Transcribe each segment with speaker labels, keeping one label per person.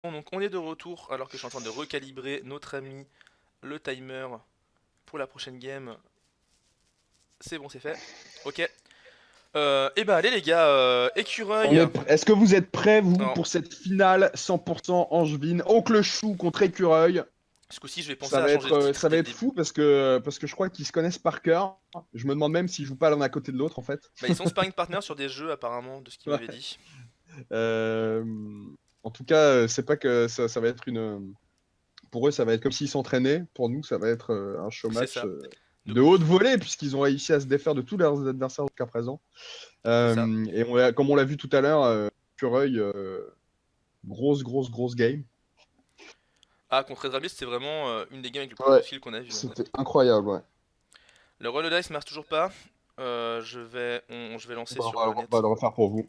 Speaker 1: Donc on est de retour alors que je suis en train de recalibrer notre ami le timer pour la prochaine game. C'est bon, c'est fait. Ok. Et ben allez les gars, écureuil.
Speaker 2: Est-ce que vous êtes prêts, vous,
Speaker 1: Alors,
Speaker 2: pour cette finale 100% angevine? Oncle Chou contre Écureuil.
Speaker 1: ce coup-ci, je vais penser à changer le titre
Speaker 2: Ça
Speaker 1: dès
Speaker 2: va
Speaker 1: le
Speaker 2: être
Speaker 1: début.
Speaker 2: fou parce que je crois qu'ils se connaissent par cœur. Je me demande même s'ils jouent pas l'un à côté de l'autre, en fait.
Speaker 1: Bah, ils sont sparring partners sur des jeux apparemment, de ce qu'il
Speaker 2: Ouais.
Speaker 1: m'avait dit.
Speaker 2: Euh, En tout cas, c'est pas que ça va être une. Pour eux, ça va être comme s'ils s'entraînaient. Pour nous, ça va être un show
Speaker 1: C'est
Speaker 2: match
Speaker 1: ça, de
Speaker 2: de haute
Speaker 1: ouf.
Speaker 2: volée, puisqu'ils ont réussi à se défaire de tous leurs adversaires jusqu'à présent.
Speaker 1: C'est ça.
Speaker 2: Comme on l'a vu tout à l'heure, Écureuil, grosse game.
Speaker 1: Ah, contre Red Rabbit, c'était vraiment une des games avec le plus gros
Speaker 2: Ouais,
Speaker 1: fil qu'on a vu, hein.
Speaker 2: c'était incroyable, ouais.
Speaker 1: Le roll de dice marche toujours pas. Je vais lancer sur
Speaker 2: On va
Speaker 1: net.
Speaker 2: le refaire pour vous.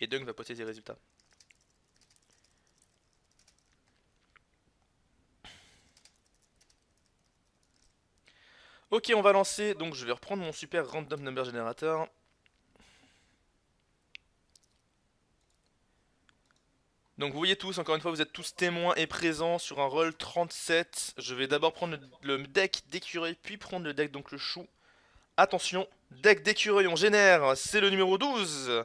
Speaker 1: Et Dunk va poster des résultats. Ok, on va lancer. Donc je vais reprendre mon super random number generator. Donc vous voyez tous, encore une fois, vous êtes tous témoins et présents sur un roll 37. Je vais d'abord prendre le deck d'écureuil, puis prendre le deck donc le chou. Attention, deck d'écureuil on génère, c'est le numéro 12.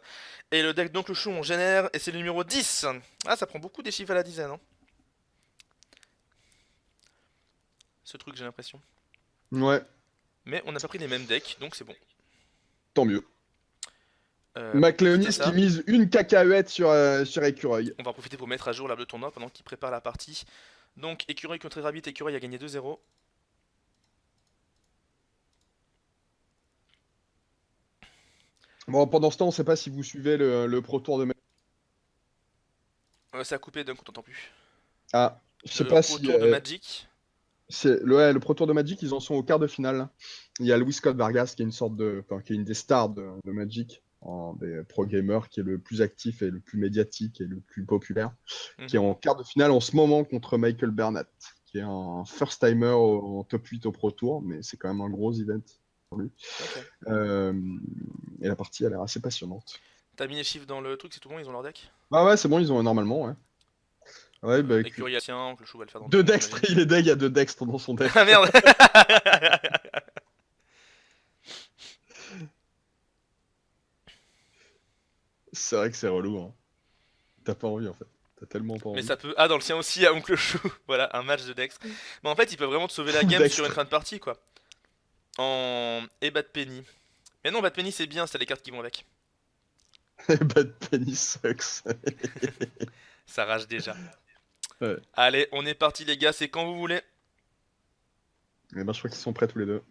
Speaker 1: Et le deck donc le chou on génère, et c'est le numéro 10. Ah, ça prend beaucoup des chiffres à la dizaine, hein, ce truc j'ai l'impression.
Speaker 2: Ouais,
Speaker 1: Mais on n'a pas pris les mêmes decks, donc c'est bon.
Speaker 2: tant mieux.
Speaker 1: Quitte à
Speaker 2: McLeonis qui
Speaker 1: ça,
Speaker 2: mise une cacahuète sur Écureuil.
Speaker 1: on va en profiter pour mettre à jour là, le tournoi pendant qu'il prépare la partie. Donc écureuil contre Rabbit, écureuil a gagné 2-0.
Speaker 2: Bon, pendant ce temps, on sait pas si vous suivez le Pro Tour de.
Speaker 1: Ça a coupé, donc on t'entend plus.
Speaker 2: Ah, je sais
Speaker 1: Le
Speaker 2: pas
Speaker 1: Pro
Speaker 2: si.
Speaker 1: Tour de Magic.
Speaker 2: Ouais, le Pro Tour de Magic, ils en sont au quart de finale. Il y a Luis Scott Vargas qui est une sorte de. Enfin, qui est une des stars de Magic, des pro gamers, qui est le plus actif et le plus médiatique et le plus populaire, qui est
Speaker 1: Mhm.
Speaker 2: en quart de finale en ce moment contre Michael Burnett, qui est un first timer en top 8 au Pro Tour, mais c'est quand même un gros event pour lui.
Speaker 1: Ok.
Speaker 2: Euh, et la partie a l'air assez passionnante.
Speaker 1: T'as mis les chiffres dans le truc, c'est tout bon, ils ont leur deck.
Speaker 2: Ah ouais, c'est bon, ils ont normalement, ouais. Ouais, bah écoute.
Speaker 1: Écurie à tien, que le chou va le faire dans le
Speaker 2: Deux
Speaker 1: tournoi,
Speaker 2: dextres,
Speaker 1: j'imagine.
Speaker 2: il est deg, il y a deux dextres dans son
Speaker 1: Ah
Speaker 2: deck.
Speaker 1: merde.
Speaker 2: C'est vrai que c'est relou, hein. T'as pas envie en fait. T'as tellement pas
Speaker 1: Mais
Speaker 2: envie.
Speaker 1: ça peut. Ah, dans le sien aussi, à Oncle Chou. Voilà, un match de Dex. Mais en fait, il peut vraiment te sauver la
Speaker 2: Full
Speaker 1: game sur une
Speaker 2: dextre.
Speaker 1: fin de partie, quoi. En. Et Bad Penny. Mais non, Bad Penny, c'est bien, c'est les cartes qui vont avec.
Speaker 2: Bad Penny sucks.
Speaker 1: Ça rage déjà.
Speaker 2: Ouais.
Speaker 1: Allez, on est parti, les gars, c'est quand vous voulez.
Speaker 2: Et ben, je crois qu'ils sont prêts tous les deux.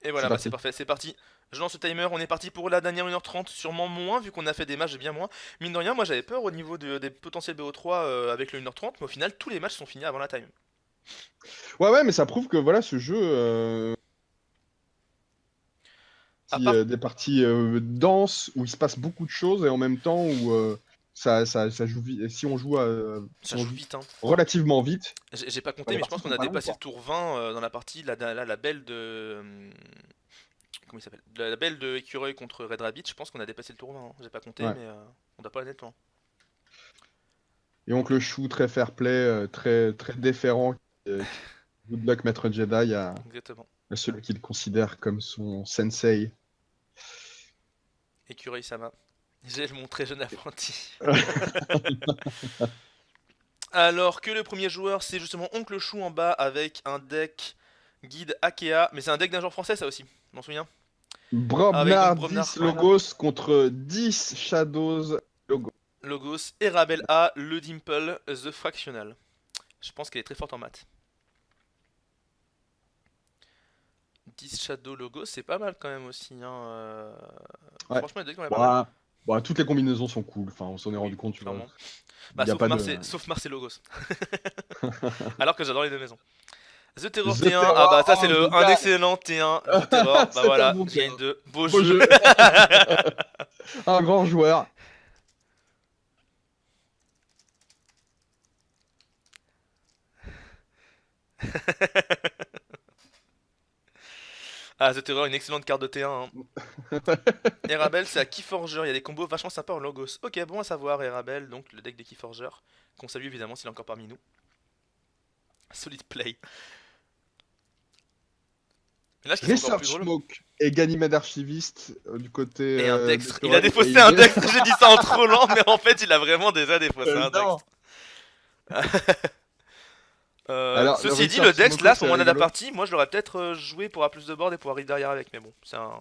Speaker 1: Et
Speaker 2: C'est
Speaker 1: voilà, bah c'est
Speaker 2: parti.
Speaker 1: parfait, c'est parti. Je lance le timer, on est parti pour la dernière 1h30, sûrement moins vu qu'on a fait des matchs bien moins. Mine de rien, moi j'avais peur au niveau des potentiels BO3 avec le 1h30, mais au final tous les matchs sont finis avant la time.
Speaker 2: Ouais, ouais, mais ça prouve que voilà, ce jeu,
Speaker 1: À part,
Speaker 2: des parties denses où il se passe beaucoup de choses et en même temps où ça joue vite. Si on joue, si
Speaker 1: ça
Speaker 2: on
Speaker 1: joue
Speaker 2: joue
Speaker 1: vite, hein.
Speaker 2: relativement vite,
Speaker 1: J'ai pas compté,
Speaker 2: les
Speaker 1: mais je pense
Speaker 2: parties
Speaker 1: qu'on
Speaker 2: sont
Speaker 1: a
Speaker 2: pas longues,
Speaker 1: dépassé
Speaker 2: quoi.
Speaker 1: le tour 20 dans la partie, la belle de... comment il s'appelle? La belle de Écureuil contre Red Rabbit, je pense qu'on a dépassé le tour 20, hein. J'ai pas compté,
Speaker 2: Ouais.
Speaker 1: mais on doit pas honnêtement.
Speaker 2: Et donc le chou très fair play, très déférent, qui good luck maître Jedi
Speaker 1: Exactement.
Speaker 2: à celui qu'il considère comme son sensei.
Speaker 1: Écureuil Sama. J'ai mon très jeune apprenti. Alors que le premier joueur, c'est justement Oncle Chou en bas avec un deck guide Akea, mais c'est un deck d'un genre français ça aussi, je m'en souviens. Avec donc
Speaker 2: Brobnar 10
Speaker 1: Brobnar, ouais,
Speaker 2: Logos contre 10 Shadows Logos.
Speaker 1: Logos, et Rabel A, le Dimple, The Fractional. Je pense qu'elle est très forte en maths. 10 Shadow Logos, c'est pas mal quand même aussi, hein.
Speaker 2: Ouais.
Speaker 1: Franchement, les decks sont pas mal.
Speaker 2: Bon, bon, toutes les combinaisons sont cool. Enfin, on s'en est rendu
Speaker 1: Oui,
Speaker 2: compte, tu vois.
Speaker 1: clairement.
Speaker 2: Il
Speaker 1: Bah
Speaker 2: n'y a pas de.
Speaker 1: Sauf Mars et Logos. Alors que j'adore les deux maisons. The Terror
Speaker 2: The
Speaker 1: T1, ah
Speaker 2: Terror,
Speaker 1: bah ça c'est
Speaker 2: oh,
Speaker 1: le un
Speaker 2: génial!
Speaker 1: excellent T1, The Terror, bah
Speaker 2: C'est un
Speaker 1: voilà,
Speaker 2: bon
Speaker 1: je gagne
Speaker 2: terrain.
Speaker 1: 2, beau
Speaker 2: Beau
Speaker 1: jeu.
Speaker 2: jeu. Un grand joueur.
Speaker 1: Ah, The Terror, une excellente carte de T1. Hein. Erabel, c'est à Keyforger, il y a des combos vachement sympas en Logos. Ok, bon à savoir, Erabel, donc le deck des Keyforger, qu'on salue évidemment s'il est encore parmi nous. Solid play. Et là, ce qui serait encore plus
Speaker 2: Research
Speaker 1: drôle.
Speaker 2: Smoke et Ganymede Archiviste du côté
Speaker 1: Et un
Speaker 2: des
Speaker 1: Dextre. Il a
Speaker 2: Torrents,
Speaker 1: défaussé
Speaker 2: et
Speaker 1: un Dextre, j'ai dit ça en trollant, mais en fait, il a vraiment déjà défaussé un
Speaker 2: évidemment.
Speaker 1: Dextre.
Speaker 2: Alors, le
Speaker 1: Ceci dit, le
Speaker 2: Research
Speaker 1: Dex,
Speaker 2: Smoke,
Speaker 1: là, à ce
Speaker 2: c'est
Speaker 1: moment-là de la
Speaker 2: rigolo.
Speaker 1: partie, moi je l'aurais peut-être joué pour avoir plus de board et pour arriver derrière avec, mais bon, c'est un.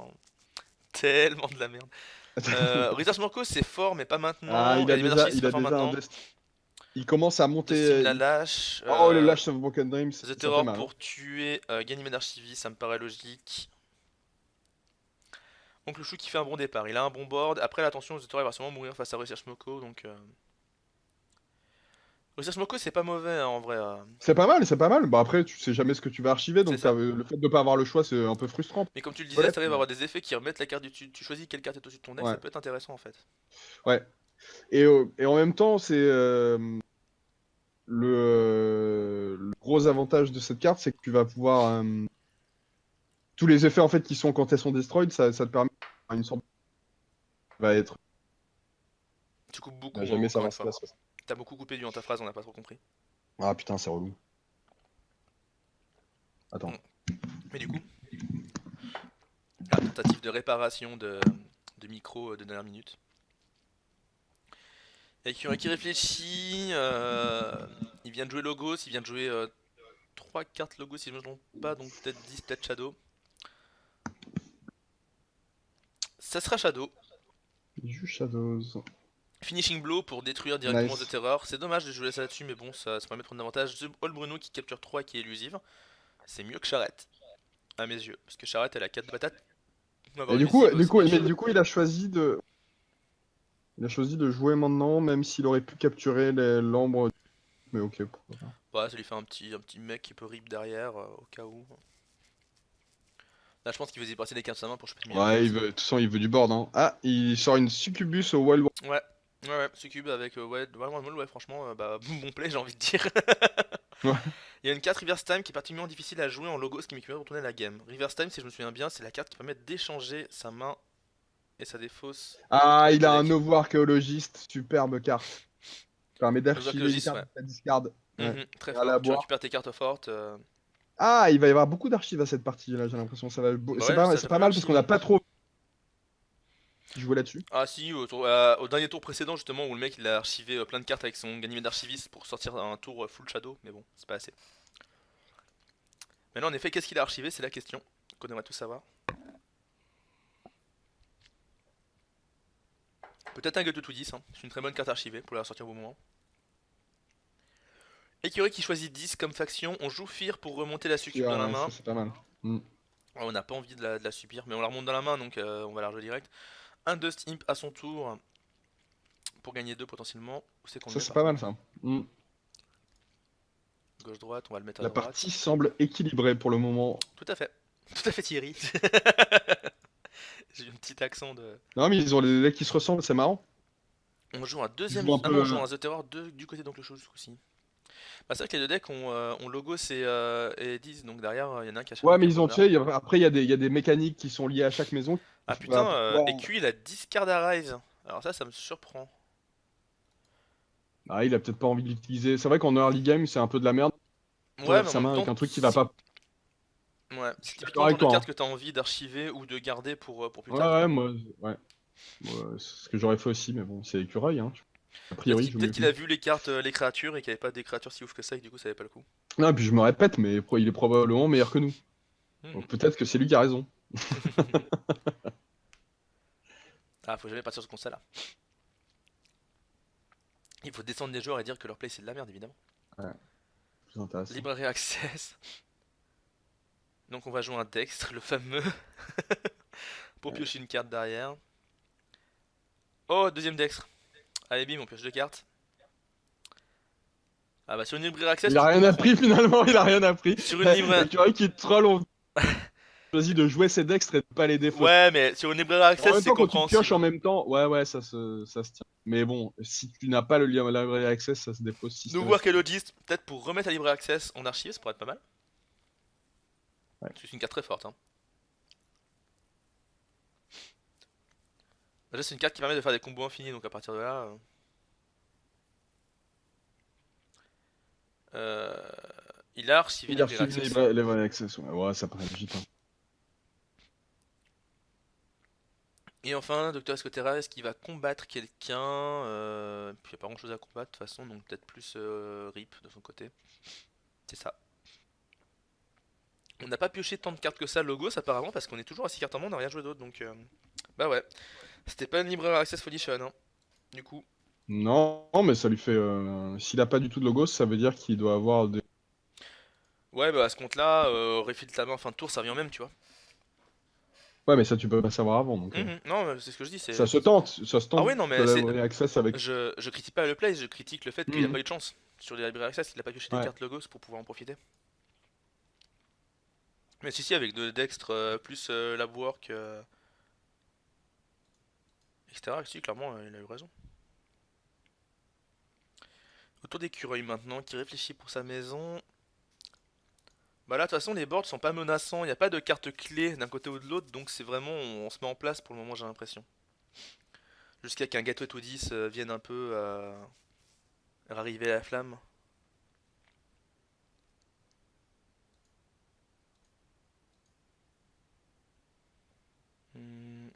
Speaker 1: Tellement de la merde. Research Morco, c'est fort, mais pas
Speaker 2: Ah,
Speaker 1: maintenant. Et les Anarchistes, c'est
Speaker 2: il
Speaker 1: pas
Speaker 2: a
Speaker 1: fort
Speaker 2: déjà un
Speaker 1: maintenant.
Speaker 2: Dest. Il commence à
Speaker 1: De Sim
Speaker 2: monter.
Speaker 1: la lâche.
Speaker 2: Oh, le Lash of Broken Dreams,
Speaker 1: The
Speaker 2: ça fait
Speaker 1: Terror
Speaker 2: mal. Hein.
Speaker 1: pour tuer Ganymede Archiviste, ça me paraît logique. Donc le chou qui fait un bon départ, il a un bon board. Après, attention, The Terror il va sûrement mourir face à Research Morco, donc. Research Morco, c'est pas mauvais hein, en vrai.
Speaker 2: C'est pas mal, c'est pas mal. Bah après, tu sais jamais ce que tu vas archiver,
Speaker 1: C'est
Speaker 2: donc
Speaker 1: ça.
Speaker 2: le fait de pas avoir le choix, c'est un peu frustrant.
Speaker 1: Mais comme tu le disais,
Speaker 2: Peut-être,
Speaker 1: ça arrive à
Speaker 2: mais-
Speaker 1: avoir des effets qui remettent la carte du dessus. Tu choisis quelle carte est au-dessus de ton deck, ça
Speaker 2: Ouais,
Speaker 1: peut être intéressant en fait.
Speaker 2: ouais. Et en même temps, c'est le gros avantage de cette carte, c'est que tu vas pouvoir tous les effets en fait qui sont quand elles sont destroyed, ça te permet d'avoir une sorte va être
Speaker 1: Tu coupes
Speaker 2: va
Speaker 1: beaucoup, hein,
Speaker 2: jamais
Speaker 1: encore
Speaker 2: savoir
Speaker 1: une
Speaker 2: ce qui
Speaker 1: fois.
Speaker 2: va se passer.
Speaker 1: T'as beaucoup coupé dans ta phrase, on n'a pas trop compris.
Speaker 2: Ah putain, c'est relou. Attends.
Speaker 1: Mm. Mais du coup, la tentative de réparation de micro de dernière minute. Et qui réfléchit, il vient de jouer Logos, il vient de jouer 3 cartes Logos si je me trompe pas, donc peut-être 10, peut-être Shadow. Ça sera Shadow.
Speaker 2: Il joue Shadows.
Speaker 1: Finishing Blow pour détruire directement The
Speaker 2: Nice.
Speaker 1: Terror. C'est dommage de jouer ça là-dessus, mais bon, ça permet de prendre davantage. The All Bruno qui capture 3 et qui est élusive. C'est mieux que Charrette, à mes yeux. Parce que Charrette, elle a 4 de patates. On va avoir
Speaker 2: Et
Speaker 1: élusive aussi.
Speaker 2: du coup, il a choisi de jouer maintenant, même s'il aurait pu capturer l'ombre. Mais ok. Pourquoi pas.
Speaker 1: Ouais, ça lui fait un petit mec qui peut rip derrière, au cas où. Là, je pense qu'il faisait passer des cartes de sa main pour choper une meilleure
Speaker 2: Ouais,
Speaker 1: carte.
Speaker 2: de toute façon, il veut du board. Hein. Ah, il sort une Succubus au Wild War.
Speaker 1: Ouais, ouais, Succube avec ouais, vraiment Maul, ouais, franchement, bah, bon play, j'ai envie de dire.
Speaker 2: Ouais.
Speaker 1: Il y a une carte Reverse Time qui est particulièrement difficile à jouer en logo, ce qui m'équivaut de retourner la game. Reverse Time, si je me souviens bien, c'est la carte qui permet d'échanger sa main et sa défausse
Speaker 2: Ah,
Speaker 1: avec
Speaker 2: il
Speaker 1: le
Speaker 2: a un
Speaker 1: deck.
Speaker 2: nouveau archéologiste. Superbe carte. Permet
Speaker 1: Nos
Speaker 2: d'archiver une
Speaker 1: archéologistes,
Speaker 2: carte
Speaker 1: ouais.
Speaker 2: de la discard. Ouais.
Speaker 1: Très
Speaker 2: À la
Speaker 1: fort, tu
Speaker 2: boire.
Speaker 1: récupères tes cartes fortes.
Speaker 2: Ah, il va y avoir beaucoup d'archives à cette partie-là, j'ai l'impression.
Speaker 1: Bah ouais, ça
Speaker 2: C'est
Speaker 1: fait
Speaker 2: pas
Speaker 1: pas mal
Speaker 2: mal parce qu'on n'a
Speaker 1: archivé.
Speaker 2: pas trop joué là-dessus.
Speaker 1: Ah si, au dernier tour précédent justement où le mec il a archivé plein de cartes avec son Ganymede d'archiviste pour sortir un tour full shadow, mais bon, c'est pas assez. Maintenant en effet, qu'est-ce qu'il a archivé, c'est la question qu'on aimerait tous savoir. Peut-être un Gueule to 10, hein. C'est une très bonne carte archivée pour la sortir au bon moment. Écurie qui choisit 10 comme faction, on joue Fear pour remonter la succube dans la
Speaker 2: Ouais, ça
Speaker 1: main.
Speaker 2: c'est pas mal. Mm.
Speaker 1: Ouais, on n'a pas envie de la subir, mais on la remonte dans la main donc on va la rejouer direct. Un Dust Imp à son tour pour gagner 2 potentiellement. Où c'est qu'on le
Speaker 2: Ça
Speaker 1: met
Speaker 2: c'est
Speaker 1: par
Speaker 2: pas mal
Speaker 1: contre?
Speaker 2: ça. Mm.
Speaker 1: Gauche-droite, on va le mettre à
Speaker 2: La
Speaker 1: droite.
Speaker 2: partie semble équilibrée pour le moment.
Speaker 1: Tout à fait. Tout à fait Thierry. J'ai eu un petit accent de.
Speaker 2: Non mais ils ont les decks qui se ressemblent, c'est marrant.
Speaker 1: On joue un
Speaker 2: Ils
Speaker 1: deuxième.
Speaker 2: jouent un
Speaker 1: Ah non, on
Speaker 2: peu.
Speaker 1: joue un The Terror 2 du côté donc le show ce coup-ci. Bah, c'est vrai que les deux decks ont Logos et 10, donc derrière il y en a un qui a Shadow
Speaker 2: Ouais,
Speaker 1: qui
Speaker 2: mais
Speaker 1: a
Speaker 2: ils ont, tu
Speaker 1: Polearm.
Speaker 2: sais, après il y a des mécaniques qui sont liées à chaque maison.
Speaker 1: Ah
Speaker 2: Bah,
Speaker 1: putain,
Speaker 2: pour pouvoir-
Speaker 1: EQ il a 10 cartes à Rise. Alors ça me surprend.
Speaker 2: Ah, il a peut-être pas envie de l'utiliser. C'est vrai qu'en early game, c'est un peu de la merde.
Speaker 1: Ouais,
Speaker 2: Servir
Speaker 1: mais en
Speaker 2: sa
Speaker 1: même
Speaker 2: main avec
Speaker 1: temps,
Speaker 2: un truc qui va pas.
Speaker 1: ouais,
Speaker 2: Je
Speaker 1: c'est
Speaker 2: suis
Speaker 1: typiquement
Speaker 2: d'accord
Speaker 1: le
Speaker 2: avec
Speaker 1: genre de
Speaker 2: toi.
Speaker 1: carte
Speaker 2: Hein.
Speaker 1: que t'as envie d'archiver ou de garder pour plus
Speaker 2: Ouais,
Speaker 1: tard,
Speaker 2: ouais,
Speaker 1: quoi.
Speaker 2: moi, ouais. C'est ce que j'aurais fait aussi, mais bon, c'est écureuil. Hein. A
Speaker 1: Peut-être
Speaker 2: priori,
Speaker 1: qu'il
Speaker 2: je
Speaker 1: peut
Speaker 2: mieux
Speaker 1: qu'il
Speaker 2: que.
Speaker 1: a vu les cartes, les créatures et qu'il n'y avait pas des créatures si ouf que ça et que du coup ça avait pas le coup.
Speaker 2: Non, et puis je me répète, mais il est probablement meilleur que nous.
Speaker 1: Mhm.
Speaker 2: Donc peut-être que c'est lui qui a raison.
Speaker 1: Ah, faut jamais partir sur ce constat là. Il faut descendre des joueurs et dire que leur play c'est de la merde évidemment.
Speaker 2: Ouais, plus intéressant.
Speaker 1: Librairie Access. Donc on va jouer un Dextre, le fameux, pour
Speaker 2: Ouais.
Speaker 1: piocher une carte derrière. Oh, deuxième Dextre. Allez bim, on pioche deux cartes. Ah bah sur une librairie Access
Speaker 2: Il a
Speaker 1: tu
Speaker 2: rien
Speaker 1: comprends.
Speaker 2: appris finalement, il a rien appris.
Speaker 1: Sur une librairie...
Speaker 2: Et tu vois qu'il troll, on choisit de jouer ses dextres et de pas les défausser.
Speaker 1: Ouais mais sur une librairie
Speaker 2: En
Speaker 1: Access
Speaker 2: même
Speaker 1: c'est
Speaker 2: temps, quand tu pioches en
Speaker 1: compréhensible.
Speaker 2: même temps, ouais, ça se tient. Mais bon, si tu n'as pas le lien library access, ça se dépose
Speaker 1: Nouveau
Speaker 2: systématiquement.
Speaker 1: archéologiste, peut-être pour remettre la librairie Access en archive, ça pourrait être pas mal.
Speaker 2: Ouais.
Speaker 1: C'est une carte très forte hein. Déjà, c'est une carte qui permet de faire des combos infinis, donc à partir de là. Euh, il a archivé
Speaker 2: Il a
Speaker 1: Library
Speaker 2: reçu
Speaker 1: Access.
Speaker 2: les vrais access. Ouais, ouais, ça paraît logique, hein.
Speaker 1: Et enfin, Docteur Escotera, est-ce qu'il va combattre quelqu'un Puis il n'y a pas grand chose à combattre de toute façon, donc peut-être plus RIP de son côté. C'est ça. On n'a pas pioché tant de cartes que ça, Logos apparemment, parce qu'on est toujours à 6 cartes en main, on n'a rien joué d'autre, donc bah ouais. C'était pas une Library Access Folition, hein, du coup.
Speaker 2: Non, mais ça lui fait. S'il a pas du tout de logos, ça veut dire qu'il doit avoir des.
Speaker 1: Ouais, bah à ce compte-là, refill ta main en fin de tour, ça revient au même, tu vois.
Speaker 2: Ouais, mais ça, tu peux pas savoir avant. Donc,
Speaker 1: Non, c'est ce que je dis,
Speaker 2: ça
Speaker 1: c'est...
Speaker 2: se tente. Ça se
Speaker 1: Ah
Speaker 2: tente
Speaker 1: oui, non,
Speaker 2: de
Speaker 1: mais c'est...
Speaker 2: l'avoir access avec.
Speaker 1: Je critique pas le play, je critique le fait qu'il a
Speaker 2: Mhm.
Speaker 1: pas eu de chance. Sur les Library Access, il a pas pioché des
Speaker 2: Ouais.
Speaker 1: cartes Logos pour pouvoir en profiter. Mais si, avec de Dextre, plus Labwork, etc. Si, clairement, il a eu raison. Autour d'écureuil maintenant, qui réfléchit pour sa maison. Bah là, de toute façon, les boards sont pas menaçants, il n'y a pas de carte clé d'un côté ou de l'autre, donc c'est vraiment, on se met en place pour le moment, j'ai l'impression. Jusqu'à qu'un Gateway to 10 vienne un peu rariver la flamme. Hmm,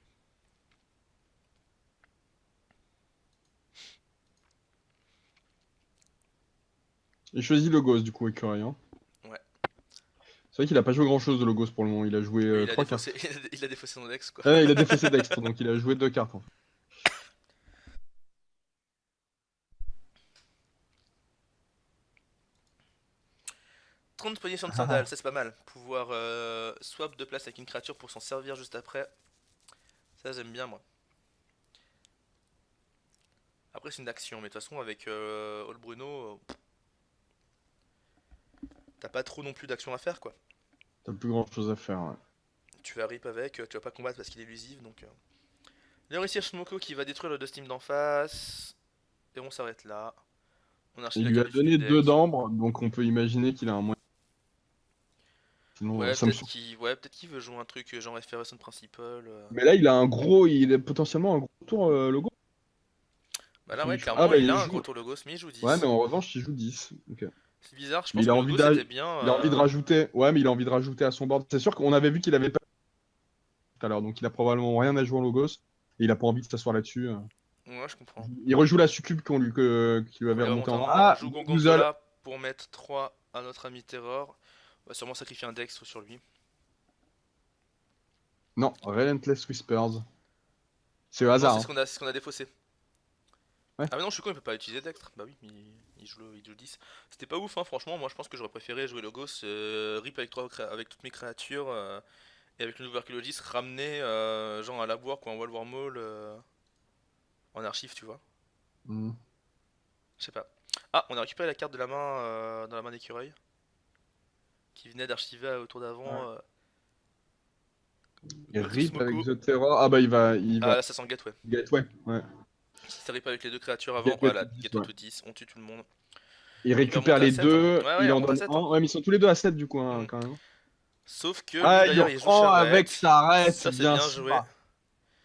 Speaker 2: Il choisit logos, du coup, écureuil, hein.
Speaker 1: ouais.
Speaker 2: C'est vrai qu'il a pas joué grand chose de logos pour le moment. Il a joué
Speaker 1: Oui, il a
Speaker 2: 3
Speaker 1: défaussé,
Speaker 2: cartes.
Speaker 1: il a défaussé son ex, quoi.
Speaker 2: Ah, il a défaussé Dextre, donc il a joué 2 cartes en fait.
Speaker 1: 30 positions de sandales, ça c'est pas mal. Pouvoir swap de place avec une créature pour s'en servir juste après. Ça j'aime bien moi. Après c'est une action, mais de toute façon avec All Bruno, t'as pas trop non plus d'action à faire quoi.
Speaker 2: T'as plus grand chose à faire, ouais.
Speaker 1: Tu vas rip avec, tu vas pas combattre parce qu'il est élusif donc. Le réussir Smoko qui va détruire le Dustim d'en face. Et on s'arrête là. On archive
Speaker 2: Il
Speaker 1: la
Speaker 2: lui a
Speaker 1: carte du du
Speaker 2: donné 2
Speaker 1: deck.
Speaker 2: d'ambre, donc on peut imaginer qu'il a un moyen. Sinon, ça me surprend.
Speaker 1: Ouais, peut-être qu'il veut jouer un truc genre Effervescent Principal.
Speaker 2: Mais là, il a potentiellement un gros tour logo.
Speaker 1: Bah là
Speaker 2: Son
Speaker 1: ouais,
Speaker 2: issue. Ah
Speaker 1: clairement
Speaker 2: bah
Speaker 1: il
Speaker 2: il
Speaker 1: a un gros
Speaker 2: joue.
Speaker 1: tour Logos, mais il joue
Speaker 2: Ouais, mais
Speaker 1: 10.
Speaker 2: en revanche, il joue 10. Ok.
Speaker 1: C'est bizarre, je
Speaker 2: Mais
Speaker 1: pense
Speaker 2: il a
Speaker 1: que
Speaker 2: envie
Speaker 1: Logos était bien.
Speaker 2: il a envie de rajouter. Ouais, mais il a envie de rajouter à son board. C'est sûr qu'on avait vu qu'il avait pas tout à l'heure, donc il a probablement rien à jouer en logos. Et il a pas envie de s'asseoir là-dessus.
Speaker 1: Ouais, je comprends.
Speaker 2: Il rejoue la succube qu'il lui
Speaker 1: Qu'on
Speaker 2: avait
Speaker 1: lui
Speaker 2: remonté
Speaker 1: remonte
Speaker 2: en
Speaker 1: en
Speaker 2: main.
Speaker 1: main. On
Speaker 2: Ah,
Speaker 1: joue
Speaker 2: Gouzol.
Speaker 1: Gorgonzola pour mettre 3 à notre ami Terror. On va sûrement sacrifier un Dextre sur lui.
Speaker 2: Non, Relentless Whispers. C'est au
Speaker 1: Non,
Speaker 2: hasard, hein.
Speaker 1: c'est ce qu'on a défaussé.
Speaker 2: Ouais.
Speaker 1: Ah mais non, je suis con, il peut pas utiliser Dextre. Bah oui, il joue 10. C'était pas ouf, hein, franchement. Moi, je pense que j'aurais préféré jouer Logos, rip avec, avec toutes mes créatures, et avec le nouveau archéologiste, ramener genre un Labwork ou un Wall Wormhole en archive, tu vois.
Speaker 2: Hmm.
Speaker 1: Je sais pas. Ah, on a récupéré la carte de la main dans la main d'écureuil, qui venait d'archiver au tour d'avant
Speaker 2: Ouais. Et
Speaker 1: Ghost of
Speaker 2: Rip avec
Speaker 1: Smoko.
Speaker 2: The Terror. Ah bah il
Speaker 1: Ah
Speaker 2: va.
Speaker 1: là, ça sent le Gateway.
Speaker 2: Gateway. Ouais.
Speaker 1: Si ça rip avec les deux créatures avant,
Speaker 2: Gateway to
Speaker 1: voilà,
Speaker 2: 10,
Speaker 1: Gateway
Speaker 2: ouais.
Speaker 1: to 10, on tue tout le monde.
Speaker 2: Il
Speaker 1: Il va
Speaker 2: récupère
Speaker 1: remonter à
Speaker 2: les
Speaker 1: 7, hein.
Speaker 2: deux,
Speaker 1: Ouais, ouais, il
Speaker 2: il en
Speaker 1: remonte à
Speaker 2: donne
Speaker 1: 7,
Speaker 2: un.
Speaker 1: hein.
Speaker 2: Ouais, mais ils sont tous les deux à 7 du coup, hein,
Speaker 1: Mm.
Speaker 2: quand même.
Speaker 1: Sauf que lui,
Speaker 2: Ah, il
Speaker 1: d'ailleurs, il joue
Speaker 2: reprend avec
Speaker 1: charrette.
Speaker 2: sa raid,
Speaker 1: Ça,
Speaker 2: c'est
Speaker 1: c'est
Speaker 2: bien
Speaker 1: bien joué.
Speaker 2: ça.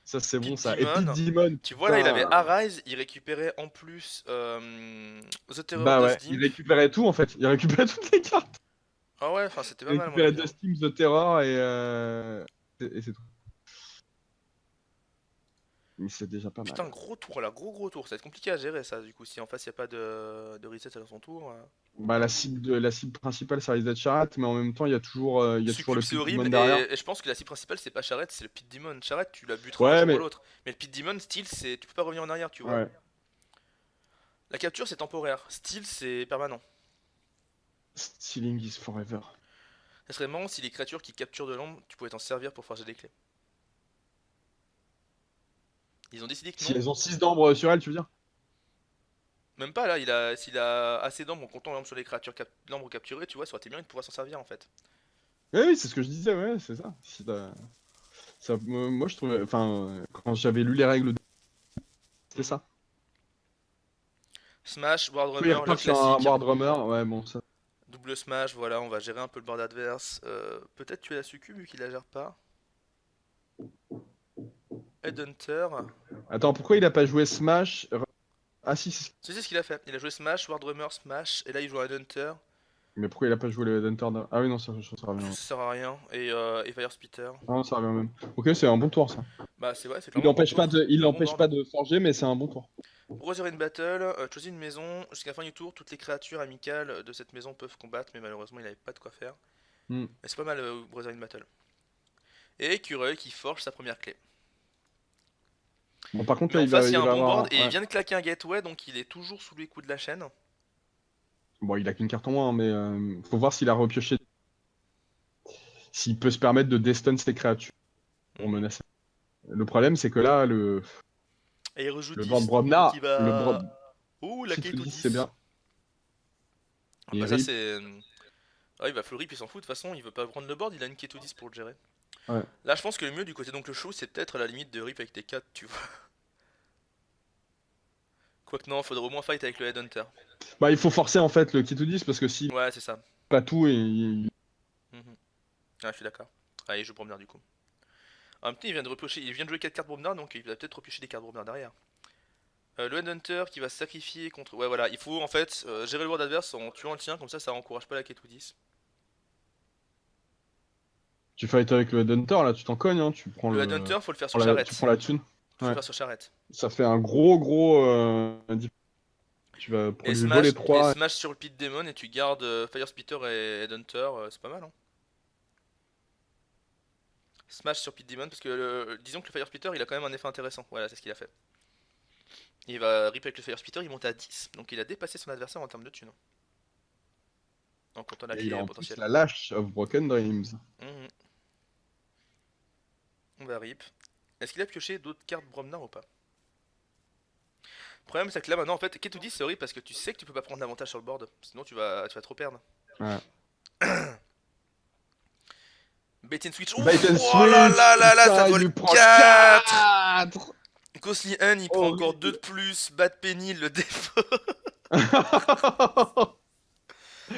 Speaker 2: Ça, c'est bon
Speaker 1: Pit
Speaker 2: ça. Et Pit
Speaker 1: Demon.
Speaker 2: Demon,
Speaker 1: Tu vois, là, il avait
Speaker 2: putain.
Speaker 1: Arise, il récupérait en plus The Terror
Speaker 2: Bah ouais,
Speaker 1: Dust
Speaker 2: il
Speaker 1: Dimp.
Speaker 2: récupérait tout en fait. Il récupérait toutes les cartes.
Speaker 1: Ah ouais, enfin, c'était
Speaker 2: Il
Speaker 1: pas mal, à mon
Speaker 2: récupérait
Speaker 1: avis,
Speaker 2: deux
Speaker 1: hein.
Speaker 2: Steams de Terror et c'est tout. Mais c'est déjà pas mal.
Speaker 1: Putain, gros tour là, gros tour. Ça va être compliqué à gérer ça, du coup, si en face il n'y a pas de reset à son tour.
Speaker 2: Bah la cible principale ça risque d'être Charat, mais en même temps il y a toujours
Speaker 1: Succube
Speaker 2: le
Speaker 1: c'est
Speaker 2: Pit
Speaker 1: horrible
Speaker 2: Demon derrière.
Speaker 1: et je pense que la cible principale c'est pas Charrette, c'est le Pit Demon. Charrette tu la buteras un
Speaker 2: Ouais
Speaker 1: jour ou
Speaker 2: mais
Speaker 1: l'autre. Mais le Pit Demon, style c'est. Tu peux pas revenir en arrière, tu vois.
Speaker 2: ouais.
Speaker 1: La capture c'est temporaire, style c'est permanent.
Speaker 2: Stealing is forever.
Speaker 1: Ça serait marrant si les créatures qui capturent de l'ombre, tu pouvais t'en servir pour forger des clés. Ils ont décidé que
Speaker 2: Si
Speaker 1: non.
Speaker 2: elles ont 6 d'ambre sur elles, tu veux dire?
Speaker 1: Même pas là, s'il a assez d'ombre en comptant l'ombre sur les créatures l'ombre capturées, tu vois, ça aurait été bien, il pourrait s'en servir en fait.
Speaker 2: Oui, c'est ce que je disais, ouais, c'est ça. Moi je trouvais, enfin, quand j'avais lu les règles, c'était ça.
Speaker 1: Smash, Board
Speaker 2: Quand il
Speaker 1: Runner, le
Speaker 2: repart sur un
Speaker 1: classique.
Speaker 2: board drummer, ouais, bon, ça.
Speaker 1: Double smash, voilà, on va gérer un peu le board adverse. Peut-être tuer la succube vu qu'il la gère pas. Headhunter.
Speaker 2: Attends, pourquoi il a pas joué Smash? Ah si,
Speaker 1: C'est ce qu'il a fait. Il a joué Smash, Wardrummer, Smash, et là il joue Headhunter.
Speaker 2: mais pourquoi il a pas joué le Hunter Ah oui, non, ça revient.
Speaker 1: Ça sert à rien. Et Fire Spitter.
Speaker 2: Ah, non, ça revient même. Ok, c'est un bon tour ça.
Speaker 1: Bah c'est ouais, c'est
Speaker 2: Il
Speaker 1: clairement un bon
Speaker 2: n'empêche pas
Speaker 1: tour.
Speaker 2: de, il
Speaker 1: Un bon
Speaker 2: l'empêche
Speaker 1: board.
Speaker 2: pas de forger, mais c'est un bon tour.
Speaker 1: Brother in Battle, choisis une maison. Jusqu'à la fin du tour, toutes les créatures amicales de cette maison peuvent combattre, mais malheureusement il avait pas de quoi faire.
Speaker 2: Hmm.
Speaker 1: Mais c'est pas mal Brother in Battle. Et Écureuil qui forge sa première clé.
Speaker 2: Bon, par contre,
Speaker 1: Mais
Speaker 2: là,
Speaker 1: en face, il y a
Speaker 2: il
Speaker 1: un
Speaker 2: va
Speaker 1: bon board
Speaker 2: avoir.
Speaker 1: et il
Speaker 2: Ouais.
Speaker 1: vient de claquer un gateway, donc il est toujours sous les coups de la chaîne.
Speaker 2: Bon, il a qu'une carte en moins, mais faut voir s'il a repioché. S'il peut se permettre de destun ses créatures pour menacer. Le problème, c'est que là,
Speaker 1: Et il rejoue
Speaker 2: le board
Speaker 1: 10, donc il
Speaker 2: Brobna, le
Speaker 1: va...
Speaker 2: board
Speaker 1: Ouh, la
Speaker 2: qui te
Speaker 1: quête au
Speaker 2: dit c'est
Speaker 1: 10.
Speaker 2: bien.
Speaker 1: Ah
Speaker 2: Il
Speaker 1: bah ça
Speaker 2: rip.
Speaker 1: c'est... Ah, il va fleurir puis il s'en fout, de toute façon, il veut pas prendre le board, il a une quête au 10 pour le gérer.
Speaker 2: Ouais.
Speaker 1: Là, je pense que le mieux du côté donc le show, c'est peut-être à la limite de rip avec tes 4, tu vois. Quoique non, faudrait au moins fight avec le Headhunter.
Speaker 2: Bah, il faut forcer en fait le kit to 10 parce que s'il
Speaker 1: Ouais, c'est ça.
Speaker 2: pas tout,
Speaker 1: Mhm. Ah, je suis d'accord. Allez, je promeneur du coup. En même temps, il vient de repiocher, il vient de jouer 4 cartes promeneurs, donc il va peut-être repiocher des cartes promeneurs derrière. Le Headhunter qui va se sacrifier contre... Ouais, voilà, il faut en fait gérer le board adverse en tuant le tien, comme ça encourage pas la quête ou 10.
Speaker 2: tu fight avec le Hunter, là, tu t'en cognes, hein,
Speaker 1: Le Headhunter, faut le faire sur
Speaker 2: tu
Speaker 1: charrette.
Speaker 2: prends la thune.
Speaker 1: Faut le
Speaker 2: Ouais.
Speaker 1: faire sur charrette.
Speaker 2: Ça fait un gros. Tu vas lui voler
Speaker 1: Et
Speaker 2: 3.
Speaker 1: smash sur le Pit Demon et tu gardes Fire Spitter et Headhunter, c'est pas mal hein. Smash sur Pit Demon parce que disons que le Fire Spitter il a quand même un effet intéressant. Voilà, c'est ce qu'il a fait. Il va rip avec le Fire Spitter, il monte à 10, donc il a dépassé son adversaire en termes de thunes. En comptant la
Speaker 2: Et il a
Speaker 1: clé
Speaker 2: en plus
Speaker 1: potentielle.
Speaker 2: la lâche of Broken Dreams.
Speaker 1: Mhm. On va rip. Est-ce qu'il a pioché d'autres cartes Bromnar ou pas? Le problème c'est que là maintenant en fait, K210 c'est horrible parce que tu sais que tu peux pas prendre l'avantage sur le board, sinon tu vas trop perdre.
Speaker 2: Ouais.
Speaker 1: Bait and switch.
Speaker 2: Bait
Speaker 1: Ouf,
Speaker 2: and
Speaker 1: oh là
Speaker 2: switch!
Speaker 1: là là là, ça
Speaker 2: Putain, il
Speaker 1: vole
Speaker 2: lui prend
Speaker 1: 4.
Speaker 2: 4!
Speaker 1: Ghostly Hun il prend encore 2
Speaker 2: Horrible!
Speaker 1: de plus, Bad Penny le défaut. En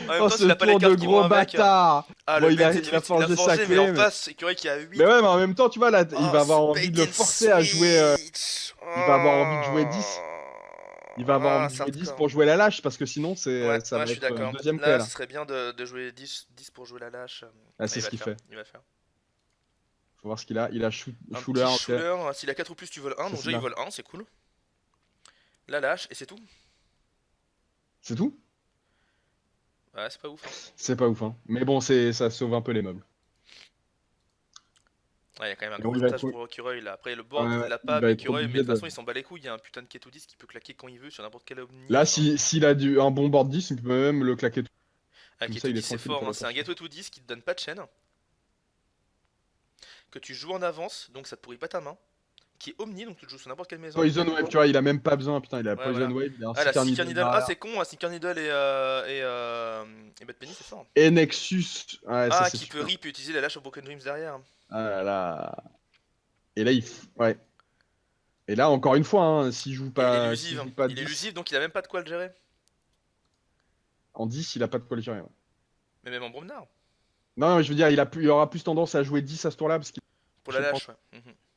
Speaker 1: même
Speaker 2: Oh,
Speaker 1: temps
Speaker 2: ce
Speaker 1: s'il a pas les
Speaker 2: tour de
Speaker 1: cartes qui vont
Speaker 2: gros
Speaker 1: avec.
Speaker 2: bâtard!
Speaker 1: Ah
Speaker 2: Bon,
Speaker 1: le bait and
Speaker 2: il a
Speaker 1: switch, il l'a
Speaker 2: forgé sa
Speaker 1: forgé mais en
Speaker 2: clé, mais...
Speaker 1: face, Écureuil qui a
Speaker 2: Mais
Speaker 1: 8.
Speaker 2: ouais, mais en même temps, tu vois, là, il
Speaker 1: Oh
Speaker 2: va
Speaker 1: ce
Speaker 2: avoir envie
Speaker 1: bait
Speaker 2: de le
Speaker 1: and
Speaker 2: forcer à jouer...
Speaker 1: switch.
Speaker 2: il va avoir envie de jouer 10. Il va avoir
Speaker 1: Ah
Speaker 2: envie de
Speaker 1: c'est
Speaker 2: jouer 10
Speaker 1: hardcore.
Speaker 2: pour jouer la lâche, parce que sinon,
Speaker 1: Ouais,
Speaker 2: ça
Speaker 1: ouais
Speaker 2: va
Speaker 1: je suis
Speaker 2: être
Speaker 1: d'accord.
Speaker 2: deuxième play,
Speaker 1: Là ce
Speaker 2: là.
Speaker 1: serait bien de jouer 10 pour jouer la lâche.
Speaker 2: Ah,
Speaker 1: Ah,
Speaker 2: c'est
Speaker 1: il
Speaker 2: ce
Speaker 1: va le
Speaker 2: qu'il
Speaker 1: faire,
Speaker 2: fait.
Speaker 1: il va le faire.
Speaker 2: Faut voir ce qu'il a. Il a
Speaker 1: Un
Speaker 2: Schuler,
Speaker 1: petit
Speaker 2: ok.
Speaker 1: Schuler, s'il a 4 ou plus tu voles 1,
Speaker 2: Ça,
Speaker 1: donc
Speaker 2: c'est
Speaker 1: déjà il
Speaker 2: bien.
Speaker 1: vole 1, c'est cool. La lâche et c'est tout.
Speaker 2: C'est tout?
Speaker 1: Ouais c'est pas ouf hein.
Speaker 2: C'est pas ouf, hein. Mais bon, ça sauve un peu les meubles.
Speaker 1: Ouais, il y a quand même un
Speaker 2: Et bon,
Speaker 1: gros
Speaker 2: il va être...
Speaker 1: avantage pour Écureuil là. Après, le board, il
Speaker 2: ouais,
Speaker 1: l'a
Speaker 2: il
Speaker 1: pas,
Speaker 2: va
Speaker 1: mais
Speaker 2: être
Speaker 1: Écureuil, mais de
Speaker 2: obligé
Speaker 1: toute
Speaker 2: de...
Speaker 1: façon, il s'en bat les couilles. Il y a un putain de Keto-10 qui peut claquer quand il veut sur n'importe quel Omni.
Speaker 2: Là,
Speaker 1: Enfin,
Speaker 2: s'il a un bon board 10, il peut même le claquer tout.
Speaker 1: un
Speaker 2: Comme ça, il est
Speaker 1: Keto-10, c'est
Speaker 2: tranquille
Speaker 1: fort.
Speaker 2: pour
Speaker 1: Hein.
Speaker 2: le
Speaker 1: C'est un
Speaker 2: poursuivre.
Speaker 1: Gateway to 10 qui te donne pas de chaîne. Que tu joues en avance, donc ça te pourrit pas ta main. Qui est Omni, donc tu le joues sur n'importe quelle maison.
Speaker 2: Poison Wave, tu vois, il a même pas besoin. Putain, il a
Speaker 1: Ouais,
Speaker 2: Poison
Speaker 1: voilà.
Speaker 2: Wave, il a un
Speaker 1: Ah, la
Speaker 2: Seeker
Speaker 1: Seeker
Speaker 2: Needle
Speaker 1: Needle. Ah,
Speaker 2: derrière.
Speaker 1: c'est con, Seeker Needle et Bad Penny, c'est fort.
Speaker 2: Et Nexus. Ouais, ça,
Speaker 1: Ah,
Speaker 2: c'est
Speaker 1: qui peut
Speaker 2: super.
Speaker 1: rip et utiliser la lâche of Broken Dreams derrière.
Speaker 2: Ah là là. Et là, ouais. Et là, encore une fois, hein,
Speaker 1: Et il est
Speaker 2: s'il
Speaker 1: élusive.
Speaker 2: joue pas
Speaker 1: Il est
Speaker 2: 10,
Speaker 1: élusive, donc il a même pas de quoi le gérer.
Speaker 2: en 10, il a pas de quoi le gérer. Ouais.
Speaker 1: Mais même en Bromnar.
Speaker 2: Non, non, je veux dire, il aura plus tendance à jouer 10 à ce tour-là, parce qu'il...
Speaker 1: Pour la lâche, ouais.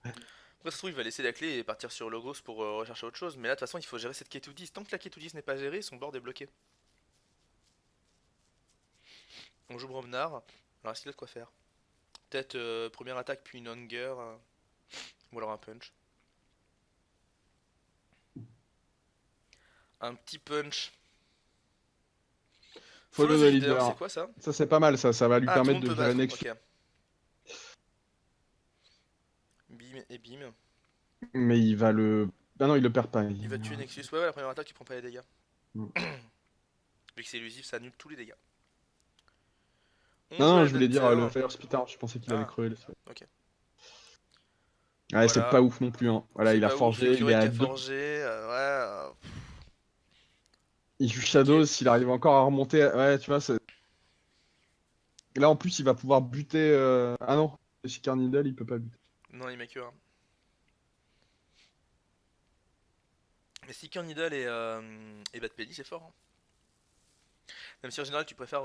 Speaker 1: Après, ça se trouve, il va laisser la clé et partir sur Logos pour rechercher autre chose. Mais là, de toute façon, il faut gérer cette K210. Tant que la K210 n'est pas gérée, son board est bloqué. On joue Bromnar. Alors, est-ce qu'il a de quoi faire? Peut-être première attaque, puis une Hunger. Ou alors un punch. Un petit punch.
Speaker 2: Follow
Speaker 1: Follow
Speaker 2: the
Speaker 1: the leader, c'est
Speaker 2: leader.
Speaker 1: quoi ça?
Speaker 2: Ça, c'est pas mal, ça va lui
Speaker 1: Ah, tout le
Speaker 2: permettre
Speaker 1: monde
Speaker 2: de
Speaker 1: peut
Speaker 2: gérer
Speaker 1: battre.
Speaker 2: Nexus.
Speaker 1: Ok. Bim et bim.
Speaker 2: Mais il va le... Ah non, il le perd pas.
Speaker 1: Il va tuer Nexus. Ouais, ouais, la première attaque, tu prends pas les dégâts.
Speaker 2: Mm.
Speaker 1: Vu que c'est élusif, ça annule tous les dégâts. On
Speaker 2: Non,
Speaker 1: joue
Speaker 2: non,
Speaker 1: à
Speaker 2: je voulais dire
Speaker 1: Hunter.
Speaker 2: le Fire Spitter, je pensais qu'il avait
Speaker 1: Ah,
Speaker 2: crevé.
Speaker 1: ok.
Speaker 2: Ouais, c'est
Speaker 1: Voilà.
Speaker 2: pas ouf non plus. Hein. Voilà,
Speaker 1: C'est
Speaker 2: il a
Speaker 1: pas ouf,
Speaker 2: forgé, il est
Speaker 1: Écureuil qui
Speaker 2: à
Speaker 1: a
Speaker 2: 2.
Speaker 1: forgé. Ouais.
Speaker 2: Il joue
Speaker 1: Ok.
Speaker 2: Shadows, s'il arrive encore à remonter. Ouais, tu vois, c'est... Là, en plus, il va pouvoir buter. Ah non, chez Carnidal, il peut pas buter.
Speaker 1: Non, il met que un. Mais Seeker Needle et Bad Penny, c'est fort. Hein. Même si en général tu préfères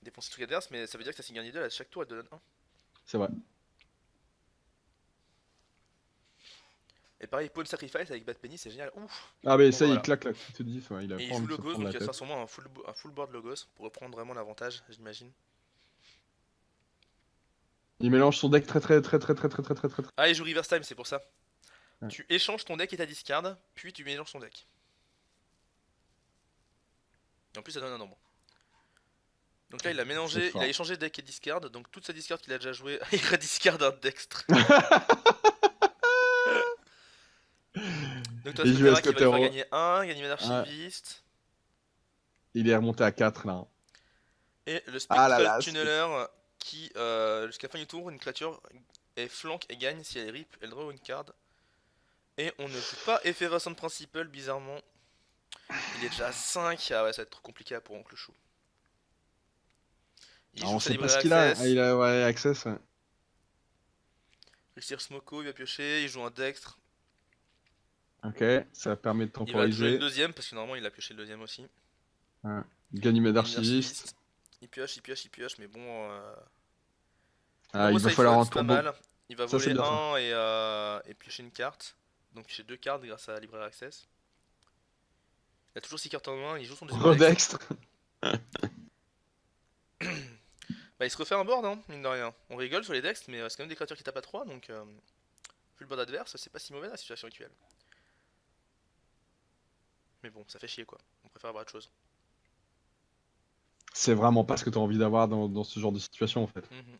Speaker 1: défoncer le truc adverse, mais ça veut dire que ta Seeker Needle à chaque tour elle te donne 1.
Speaker 2: C'est vrai.
Speaker 1: Et pareil, Pawn Sacrifice avec Bad Penny, c'est génial. Ouf.
Speaker 2: Ah, mais
Speaker 1: Bon
Speaker 2: ça,
Speaker 1: bah
Speaker 2: il
Speaker 1: voilà.
Speaker 2: claque la petite 10, ouais, il a
Speaker 1: Et
Speaker 2: pas
Speaker 1: il joue
Speaker 2: envie de se
Speaker 1: Logos,
Speaker 2: prendre
Speaker 1: donc
Speaker 2: la
Speaker 1: il va faire
Speaker 2: tête.
Speaker 1: sûrement un full board Logos pour reprendre vraiment l'avantage, j'imagine.
Speaker 2: Il mélange son deck très très très très très très très très très.
Speaker 1: Ah, il joue Reverse Time, c'est pour ça.
Speaker 2: Ouais.
Speaker 1: Tu échanges ton deck et ta discard, puis tu mélanges ton deck. Et en plus, ça donne un nombre. Donc là, il a
Speaker 2: C'est
Speaker 1: mélangé, il a
Speaker 2: fort.
Speaker 1: échangé deck et discard, donc toute sa discard qu'il a déjà joué, il rediscard un dextre. Donc toi,
Speaker 2: Il joue
Speaker 1: Scotera qui va lui faire
Speaker 2: Escotero.
Speaker 1: gagner 1, Ganymede
Speaker 2: Ouais,
Speaker 1: Archiviste,
Speaker 2: il est remonté à 4 là.
Speaker 1: et le
Speaker 2: Ah là
Speaker 1: Spectral
Speaker 2: là,
Speaker 1: Tunneler qui, jusqu'à la fin du tour, une créature est flanque et gagne si elle est rip, elle draw une card. Et on ne joue pas Effervescent Principle, bizarrement. Il est déjà à 5, ah ouais, ça va être trop compliqué pour Oncle Chou. Il
Speaker 2: Ah,
Speaker 1: joue
Speaker 2: on
Speaker 1: sa
Speaker 2: sait pas
Speaker 1: librairie
Speaker 2: ce qu'il a. Ah,
Speaker 1: Access,
Speaker 2: il a ouais, Access. Ouais.
Speaker 1: Rixir Smoko, il va piocher, il joue un dextre.
Speaker 2: Ok, ça permet de
Speaker 1: Il va jouer le
Speaker 2: temporiser.
Speaker 1: deuxième, parce que normalement il a pioché le deuxième aussi.
Speaker 2: Ouais. Ganymede
Speaker 1: Ganymede
Speaker 2: Archiviste.
Speaker 1: Archiviste. Il pioche, il pioche, il pioche, mais bon.
Speaker 2: Ah,
Speaker 1: Combo
Speaker 2: il va falloir
Speaker 1: Cypher,
Speaker 2: un
Speaker 1: c'est pas
Speaker 2: turbo.
Speaker 1: mal. Il va
Speaker 2: Ça, c'est
Speaker 1: voler
Speaker 2: bien ça.
Speaker 1: un et piocher une carte. Donc piocher deux cartes grâce à Librairie Access. Il a toujours 6 cartes en main, il joue son deuxième dextre.
Speaker 2: Redextre.
Speaker 1: Bah il se refait un board, hein, mine de rien. On rigole sur les dextres, mais c'est quand même des créatures qui tapent à 3, donc vu le board adverse, c'est pas si mauvais la situation actuelle. Mais bon, ça fait chier quoi. On préfère avoir autre chose.
Speaker 2: C'est vraiment pas ce que t'as envie d'avoir dans ce genre de situation en fait.
Speaker 1: Mhm.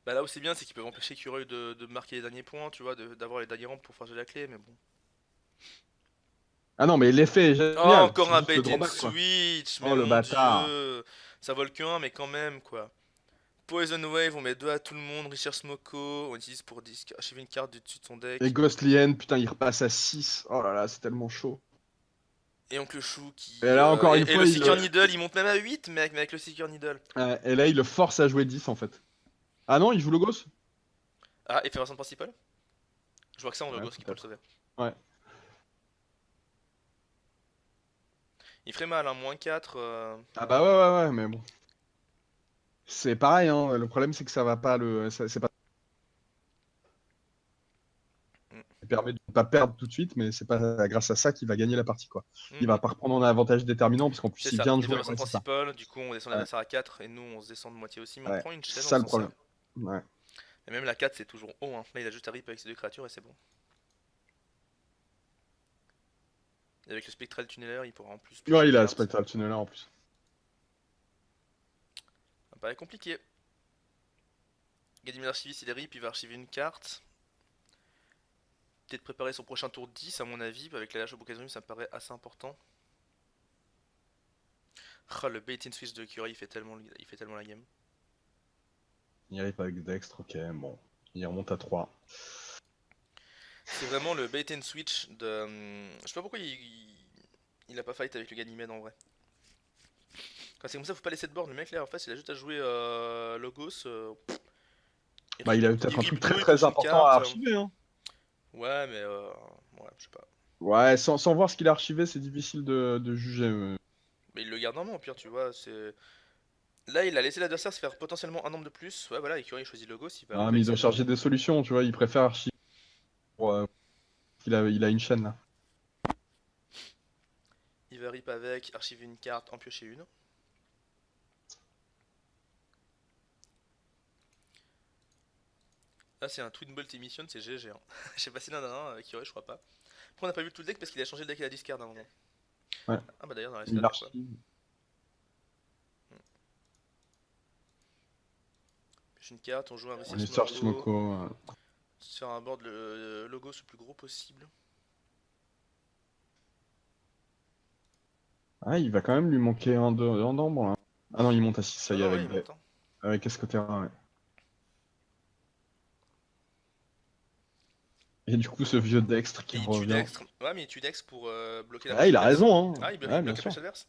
Speaker 1: Bah là où c'est bien, c'est qu'ils peuvent empêcher Cureuil de marquer les derniers points, tu vois, d'avoir les derniers rangs pour forger la clé, mais bon.
Speaker 2: Ah non, mais l'effet est
Speaker 1: Oh,
Speaker 2: génial.
Speaker 1: encore
Speaker 2: C'est
Speaker 1: un
Speaker 2: juste le
Speaker 1: bait and
Speaker 2: drawback quoi.
Speaker 1: switch, mais
Speaker 2: Oh le
Speaker 1: mon
Speaker 2: bâtard.
Speaker 1: dieu. Ça vole que 1, mais quand même, quoi. Poison Wave, on met 2 à tout le monde. Richard Smoko, on utilise pour archiver une carte du dessus de son
Speaker 2: Et
Speaker 1: deck.
Speaker 2: Ghostly putain, il repasse à 6. Oh là là, c'est tellement chaud.
Speaker 1: Et Oncle Chou
Speaker 2: Et
Speaker 1: qui.
Speaker 2: là, encore une
Speaker 1: Et le
Speaker 2: fois,
Speaker 1: Seeker Needle, il monte même à 8, mec, mais avec le Seeker Needle.
Speaker 2: et là, il le force à jouer 10 en fait. Ah non, il joue Logos?
Speaker 1: Ah, Effervescent Principal. Je vois que ça en
Speaker 2: Ouais,
Speaker 1: logo, ce qui peut le
Speaker 2: peut-être.
Speaker 1: sauver.
Speaker 2: Ouais.
Speaker 1: Il ferait mal, hein, moins 4.
Speaker 2: Ah bah ouais, mais bon. C'est pareil, hein. Le problème, c'est que ça va pas le. C'est pas.
Speaker 1: Mm.
Speaker 2: Ça permet de ne pas perdre tout de suite, mais c'est pas grâce à ça qu'il va gagner la partie, quoi. Il va
Speaker 1: Mhm.
Speaker 2: pas reprendre un avantage déterminant, parce qu'en plus,
Speaker 1: C'est
Speaker 2: il
Speaker 1: ça,
Speaker 2: vient de jouer.
Speaker 1: Effervescent
Speaker 2: Ouais, c'est ça.
Speaker 1: Principal, du coup on descend
Speaker 2: Ouais,
Speaker 1: l'adversaire à 4 et nous on se descend de moitié aussi, mais on
Speaker 2: ouais.
Speaker 1: prend une
Speaker 2: C'est
Speaker 1: chaîne en
Speaker 2: ça le
Speaker 1: faisant ça.
Speaker 2: problème. Ouais.
Speaker 1: Et même la 4 c'est toujours haut, hein. Là il a juste à rip avec ses deux créatures et c'est bon. Et avec le Spectral Tunneler il pourra en plus piocher
Speaker 2: Ouais,
Speaker 1: une
Speaker 2: il a le
Speaker 1: carte.
Speaker 2: Spectral Tunneler en plus.
Speaker 1: Ça paraît compliqué. Ganymede Archiviste il est rip, il va archiver une carte. Peut-être préparer son prochain tour 10 à mon avis, avec la lâche au Boucazonium ça me paraît assez important. Ah, le bait and switch de Curie il fait tellement la game.
Speaker 2: Il arrive avec Dextre, ok, bon. Il remonte à 3.
Speaker 1: C'est vraiment le bait and switch de. Je sais pas pourquoi il a pas fight avec le Ganymede en vrai. Quand c'est comme ça, faut pas laisser de board. Le mec là en face, il a juste à jouer Logos.
Speaker 2: Bah, il a peut-être un truc
Speaker 1: rip
Speaker 2: très
Speaker 1: 2, il
Speaker 2: très
Speaker 1: pioche une
Speaker 2: important à
Speaker 1: carte.
Speaker 2: archiver, hein.
Speaker 1: Ouais, mais ouais, je sais pas.
Speaker 2: Ouais, sans voir ce qu'il a archivé, c'est difficile de juger.
Speaker 1: Mais il le garde en main au pire, tu vois. C'est là, il a laissé l'adversaire se faire potentiellement un nombre de plus. Ouais, voilà, et Curie choisit Logos, il va
Speaker 2: Ah,
Speaker 1: rip
Speaker 2: mais
Speaker 1: avec
Speaker 2: il doit
Speaker 1: ses deux.
Speaker 2: charger des solutions, tu vois. Il préfère archiver pour, il a une chaîne là.
Speaker 1: Il va rip avec, archiver une carte, en piocher une. Là, c'est un Twin Bolt Emission, c'est GG. Hein. Je sais pas s'il en a un avec Curie, je crois pas. Après, on n'a pas vu tout le deck parce qu'il a changé le deck et la discard à un moment.
Speaker 2: Ouais.
Speaker 1: Ah, bah d'ailleurs, dans la
Speaker 2: Il
Speaker 1: sphère, quoi.
Speaker 2: archive.
Speaker 1: Pioche une carte, on joue un
Speaker 2: On
Speaker 1: Récir
Speaker 2: est sur
Speaker 1: Smoko.
Speaker 2: Shimoko.
Speaker 1: Se faire un board le logo le plus gros possible.
Speaker 2: Ah, il va quand même lui manquer un nombre là. Ah non, il monte à 6, ça
Speaker 1: Non,
Speaker 2: y est,
Speaker 1: non, ouais, il monte. Hein.
Speaker 2: avec Escotera, ouais. Et du coup, ce vieux Dextre qui
Speaker 1: Et il tue
Speaker 2: revient.
Speaker 1: Dextre. Ouais, mais il tue Dextre pour bloquer la
Speaker 2: Ah,
Speaker 1: pioche
Speaker 2: il a
Speaker 1: adverse.
Speaker 2: raison, hein.
Speaker 1: Ah, il
Speaker 2: Ouais, bien
Speaker 1: bloque la
Speaker 2: sûr.
Speaker 1: pioche adverse.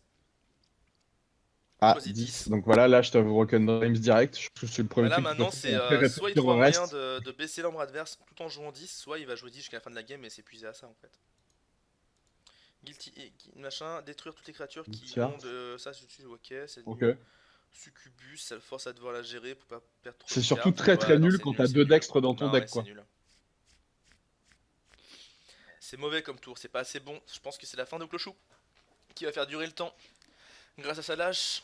Speaker 2: Ah,
Speaker 1: Choisis
Speaker 2: 10.
Speaker 1: 10.
Speaker 2: Donc voilà, là, je t'avoue Rock'n Dreams direct. Je trouve que c'est le
Speaker 1: Bah
Speaker 2: premier
Speaker 1: là
Speaker 2: truc qu'il peut
Speaker 1: maintenant
Speaker 2: faire.
Speaker 1: c'est
Speaker 2: Et après,
Speaker 1: soit il
Speaker 2: réfléchir
Speaker 1: trouve
Speaker 2: au
Speaker 1: un moyen
Speaker 2: reste.
Speaker 1: de baisser l'ombre adverse tout en jouant 10, soit il va jouer 10 jusqu'à la fin de la game et s'épuiser à ça en fait. Guilty machin, détruire toutes les créatures qui
Speaker 2: Tiens.
Speaker 1: ont de ça dessus, ok, c'est
Speaker 2: Ok.
Speaker 1: nul. Succubus, ça le force à devoir la gérer pour pas perdre trop
Speaker 2: C'est
Speaker 1: de
Speaker 2: surtout
Speaker 1: cartes.
Speaker 2: très très
Speaker 1: Ouais, non,
Speaker 2: nul
Speaker 1: c'est
Speaker 2: quand
Speaker 1: nul,
Speaker 2: t'as
Speaker 1: c'est
Speaker 2: deux
Speaker 1: nul.
Speaker 2: Dextres dans ton
Speaker 1: Non, ouais,
Speaker 2: deck,
Speaker 1: c'est
Speaker 2: quoi.
Speaker 1: nul. C'est mauvais comme tour, c'est pas assez bon. Je pense que c'est la fin de Clochou qui va faire durer le temps grâce à sa lâche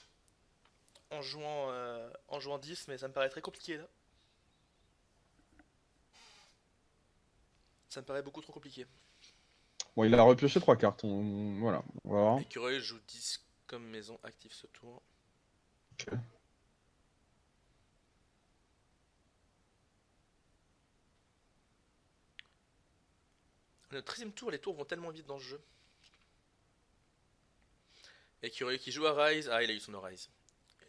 Speaker 1: en jouant 10, mais ça me paraît très compliqué là. Ça me paraît beaucoup trop compliqué.
Speaker 2: Bon, il a repioché 3 cartes. Voilà, on va voir.
Speaker 1: Écureuil joue 10 comme maison active ce tour.
Speaker 2: Ok.
Speaker 1: Le 13ème tour, les tours vont tellement vite dans ce jeu. Écureuil qui joue à Rise. Ah, il a eu son Rise.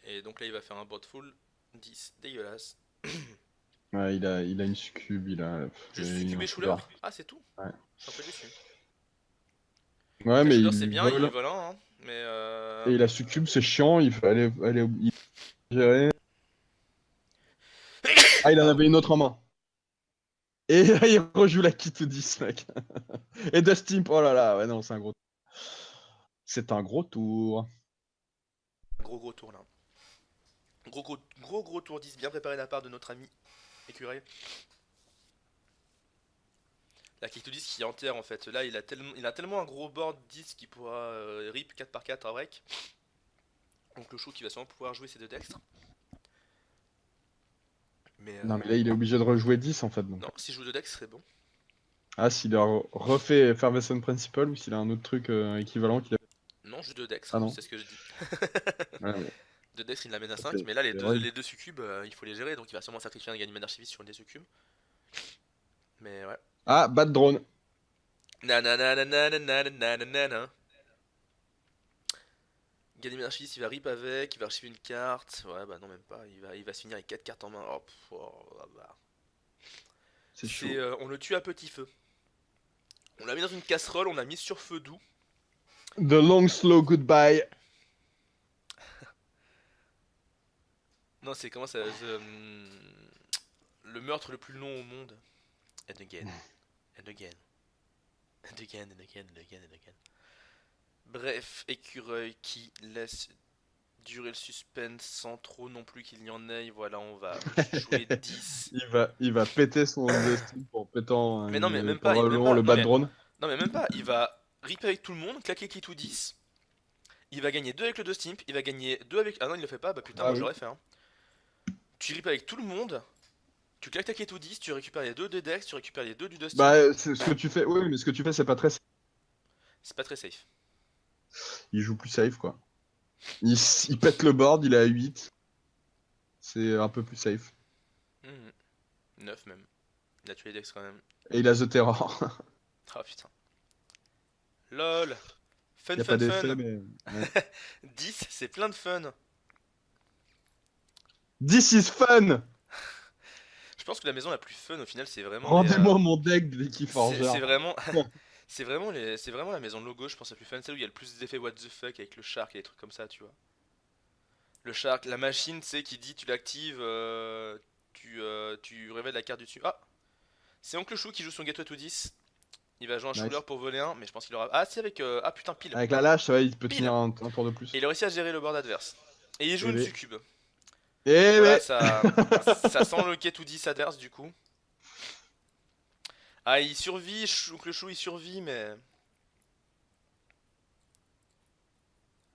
Speaker 1: Et donc là, il va faire un bot full 10. Dégueulasse.
Speaker 2: Ouais, il a une succube, il a.
Speaker 1: Juste
Speaker 2: il a
Speaker 1: succube
Speaker 2: un
Speaker 1: et Shuler.
Speaker 2: foulard.
Speaker 1: Ah, c'est tout.
Speaker 2: Ouais.
Speaker 1: Je suis un peu déçu.
Speaker 2: Ouais,
Speaker 1: La
Speaker 2: mais
Speaker 1: Shuler,
Speaker 2: il
Speaker 1: c'est
Speaker 2: lui
Speaker 1: bien, il est
Speaker 2: vole.
Speaker 1: volant. Hein. Mais
Speaker 2: Et la succube, c'est chiant, il faut aller gérer. Ah, il en
Speaker 1: Pardon.
Speaker 2: avait une autre en main. Et là, il rejoue la kit 10, mec. Et Dustin, oh là là, ouais, non, c'est un gros. C'est un gros tour.
Speaker 1: Gros tour là. Gros tour 10 bien préparé de la part de notre ami Écureuil. La Kicto 10 qui est entière en fait. Là, il a tellement un gros board 10 qu'il pourra rip 4x4 à break. Donc le show qui va sûrement pouvoir jouer ses deux dextres. Mais
Speaker 2: Non, mais là, il est obligé de rejouer 10 en fait. Donc.
Speaker 1: non, si je joue deux decks, ce serait bon.
Speaker 2: Ah, s'il a refait Effervescent Principle ou s'il a un autre truc équivalent qu'il a.
Speaker 1: Non, je joue deux dextres,
Speaker 2: Ah non.
Speaker 1: c'est ce que je dis.
Speaker 2: Ouais, ouais.
Speaker 1: Deux dextres, il l'amène à 5,
Speaker 2: C'est
Speaker 1: mais là,
Speaker 2: c'est vrai.
Speaker 1: les deux succubes, il faut les gérer, donc il va sûrement sacrifier un Ganymede Archiviste sur une des succubes. Mais ouais.
Speaker 2: Ah, Bad Drone.
Speaker 1: Nananananananananana. Ganymede Archiviste, il va rip avec, il va archiver une carte. Ouais, bah non, même pas, il va se finir avec 4 cartes en main. Oh, bah.
Speaker 2: C'est chaud.
Speaker 1: On le tue à petit feu. On l'a mis dans une casserole, on l'a mis sur feu doux.
Speaker 2: The Long Slow Goodbye.
Speaker 1: Non, c'est comment ça le meurtre le plus long au monde. And again. And again. And again, and again, and again, and again. Bref, Écureuil qui laisse durer le suspense sans trop non plus qu'il y en ait. Voilà, on va jouer 10.
Speaker 2: Il va péter son Dustin pour pétant
Speaker 1: Mais non, mais même pas,
Speaker 2: probablement le
Speaker 1: non,
Speaker 2: Bad Drone.
Speaker 1: non, mais même pas. Il va rip avec tout le monde, claquer Key to 10. Il va gagner 2 avec le 2 Stimp. Il va gagner 2 avec. Ah non, il le fait pas. Bah putain,
Speaker 2: Ah
Speaker 1: moi
Speaker 2: oui.
Speaker 1: j'aurais fait. Hein. Tu rip avec tout le monde. Tu claques ta Key to 10. Tu récupères les 2 de Dex. Tu récupères les 2 du 2 Stimp.
Speaker 2: Bah, c'est ce que tu fais. Oui, mais ce que tu fais, c'est pas très.
Speaker 1: C'est pas très safe.
Speaker 2: Il joue plus safe, quoi. Il pète le board, il est à 8. C'est un peu plus safe.
Speaker 1: 9 même. Il a tué les Dex quand même.
Speaker 2: Et il a The Terror.
Speaker 1: Ah putain. LOL. Fun,
Speaker 2: Il a
Speaker 1: fun,
Speaker 2: pas d'effet,
Speaker 1: fun.
Speaker 2: mais.
Speaker 1: 10, c'est plein de fun.
Speaker 2: This is fun!
Speaker 1: Je pense que la maison la plus fun au final, c'est vraiment.
Speaker 2: Rendez-moi mon deck de Keyforger.
Speaker 1: C'est vraiment. c'est vraiment la maison logo, je pense, la plus fun. Celle où il y a le plus d'effets what the fuck avec le shark et des trucs comme ça, tu vois. Le shark, la machine, c'est qui dit tu l'actives, tu révèles la carte du dessus. Ah! C'est Oncle Chou qui joue son Gateway to 10. Il va jouer un
Speaker 2: Nice.
Speaker 1: Shuler pour voler un, mais je pense qu'il aura. Ah, c'est avec. Ah putain, pile!
Speaker 2: Avec la lâche, ouais, il peut
Speaker 1: Pile.
Speaker 2: tenir un tour de plus.
Speaker 1: Et il a réussi à gérer le board adverse. Et il joue
Speaker 2: Eh
Speaker 1: une
Speaker 2: oui.
Speaker 1: succube.
Speaker 2: Eh
Speaker 1: Voilà,
Speaker 2: mais...
Speaker 1: ça sent le Gateway to 10 adverse du coup. Ah, il survit, Oncle Chou il survit, mais.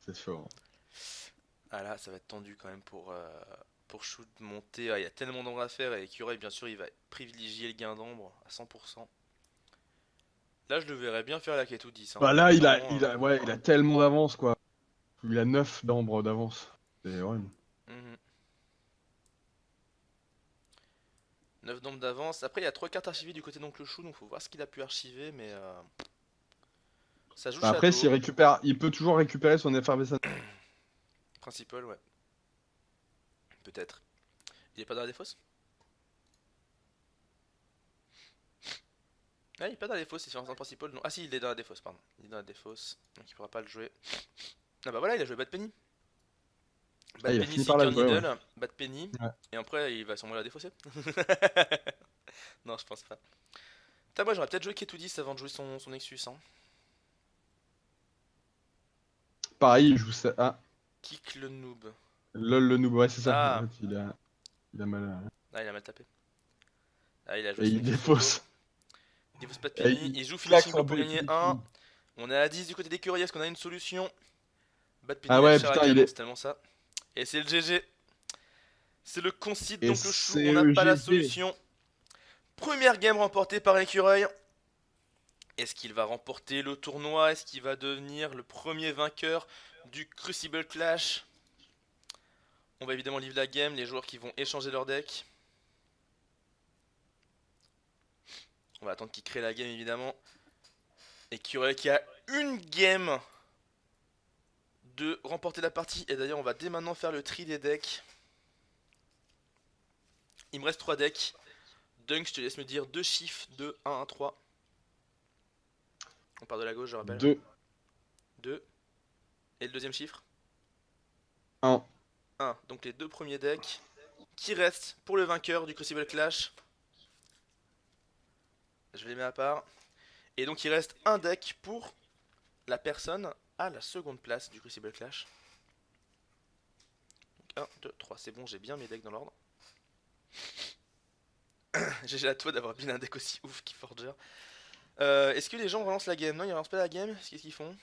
Speaker 2: C'est chaud.
Speaker 1: Ah là, ça va être tendu quand même pour Chou de monter. Ah, il y a tellement d'ombre à faire et Écureuil, bien sûr, il va privilégier le gain d'ombre à 100%. Là, je le verrais bien faire la quête ou 10. Hein.
Speaker 2: Bah là,
Speaker 1: Vraiment,
Speaker 2: il a tellement d'avance, quoi. Il a 9 d'ambre d'avance. C'est horrible.
Speaker 1: 9 d'ombre d'avance. Après, il y a 3 cartes archivées du côté d'Oncle Chou, donc faut voir ce qu'il a pu archiver, mais ça joue
Speaker 2: Bah après,
Speaker 1: Shadow.
Speaker 2: s'il récupère, il peut toujours récupérer son effervescence.
Speaker 1: Principal, ouais. Peut-être. Il est pas dans la défausse? Ah, il est pas dans la défausse, c'est sur un principal. Non. Ah si, il est dans la défausse, pardon. Il est dans la défausse, donc il pourra pas le jouer. Ah bah voilà, il a joué Bad Penny. Bad
Speaker 2: il a
Speaker 1: Penny,
Speaker 2: fini par la
Speaker 1: Seeker
Speaker 2: jouer,
Speaker 1: Needle, Bad Penny,
Speaker 2: Ouais.
Speaker 1: et après il va sûrement la défausser. Non, je pense pas. Putain, moi j'aurais peut-être joué K210 avant de jouer son Nexus. Hein.
Speaker 2: Pareil, il joue ça. Ah,
Speaker 1: Kick le noob.
Speaker 2: lol le noob, ouais, c'est ça.
Speaker 1: Ah.
Speaker 2: En fait, il a mal.
Speaker 1: Ah, il a mal tapé. Ah, il a joué
Speaker 2: Et
Speaker 1: son
Speaker 2: il
Speaker 1: Nexus
Speaker 2: défausse.
Speaker 1: Photo. Il faut pas de
Speaker 2: Et
Speaker 1: penny.
Speaker 2: il
Speaker 1: Il joue
Speaker 2: claque
Speaker 1: finishing
Speaker 2: son
Speaker 1: blow pour
Speaker 2: but.
Speaker 1: gagner 1. On est à 10 du côté des Curry. Est-ce qu'on a une solution? Bad penny,
Speaker 2: Ah
Speaker 1: il a le
Speaker 2: ouais,
Speaker 1: char à
Speaker 2: putain, il
Speaker 1: canon,
Speaker 2: est.
Speaker 1: c'est tellement ça. Et c'est le GG. C'est le concede,
Speaker 2: Et
Speaker 1: donc le chou.
Speaker 2: c'est
Speaker 1: On n'a pas la
Speaker 2: GG.
Speaker 1: solution. Première game remportée par l'écureuil. Est-ce qu'il va remporter le tournoi? Est-ce qu'il va devenir le premier vainqueur du Crucible Clash? On va évidemment livrer la game, les joueurs qui vont échanger leur deck. On va attendre qu'il crée la game évidemment. Et Curel qui a une game de remporter la partie. Et d'ailleurs on va dès maintenant faire le tri des decks. Il me reste 3 decks. Dunk, je te laisse me dire 2 chiffres de 1, 1, 3. On part de la gauche, je rappelle.
Speaker 2: 2,
Speaker 1: 2. Et le deuxième chiffre?
Speaker 2: 1.
Speaker 1: 1. Donc les deux premiers decks qui restent pour le vainqueur du Crucible Clash. Je les mets à part. Et donc il reste un deck pour la personne à la seconde place du Crucible Clash. Donc 1, 2, 3, c'est bon, j'ai bien mes decks dans l'ordre. GG à toi d'avoir bien un deck aussi ouf qui Forger. Est-ce que les gens relancent la game? Non, ils relancent pas la game. Qu'est-ce qu'ils font?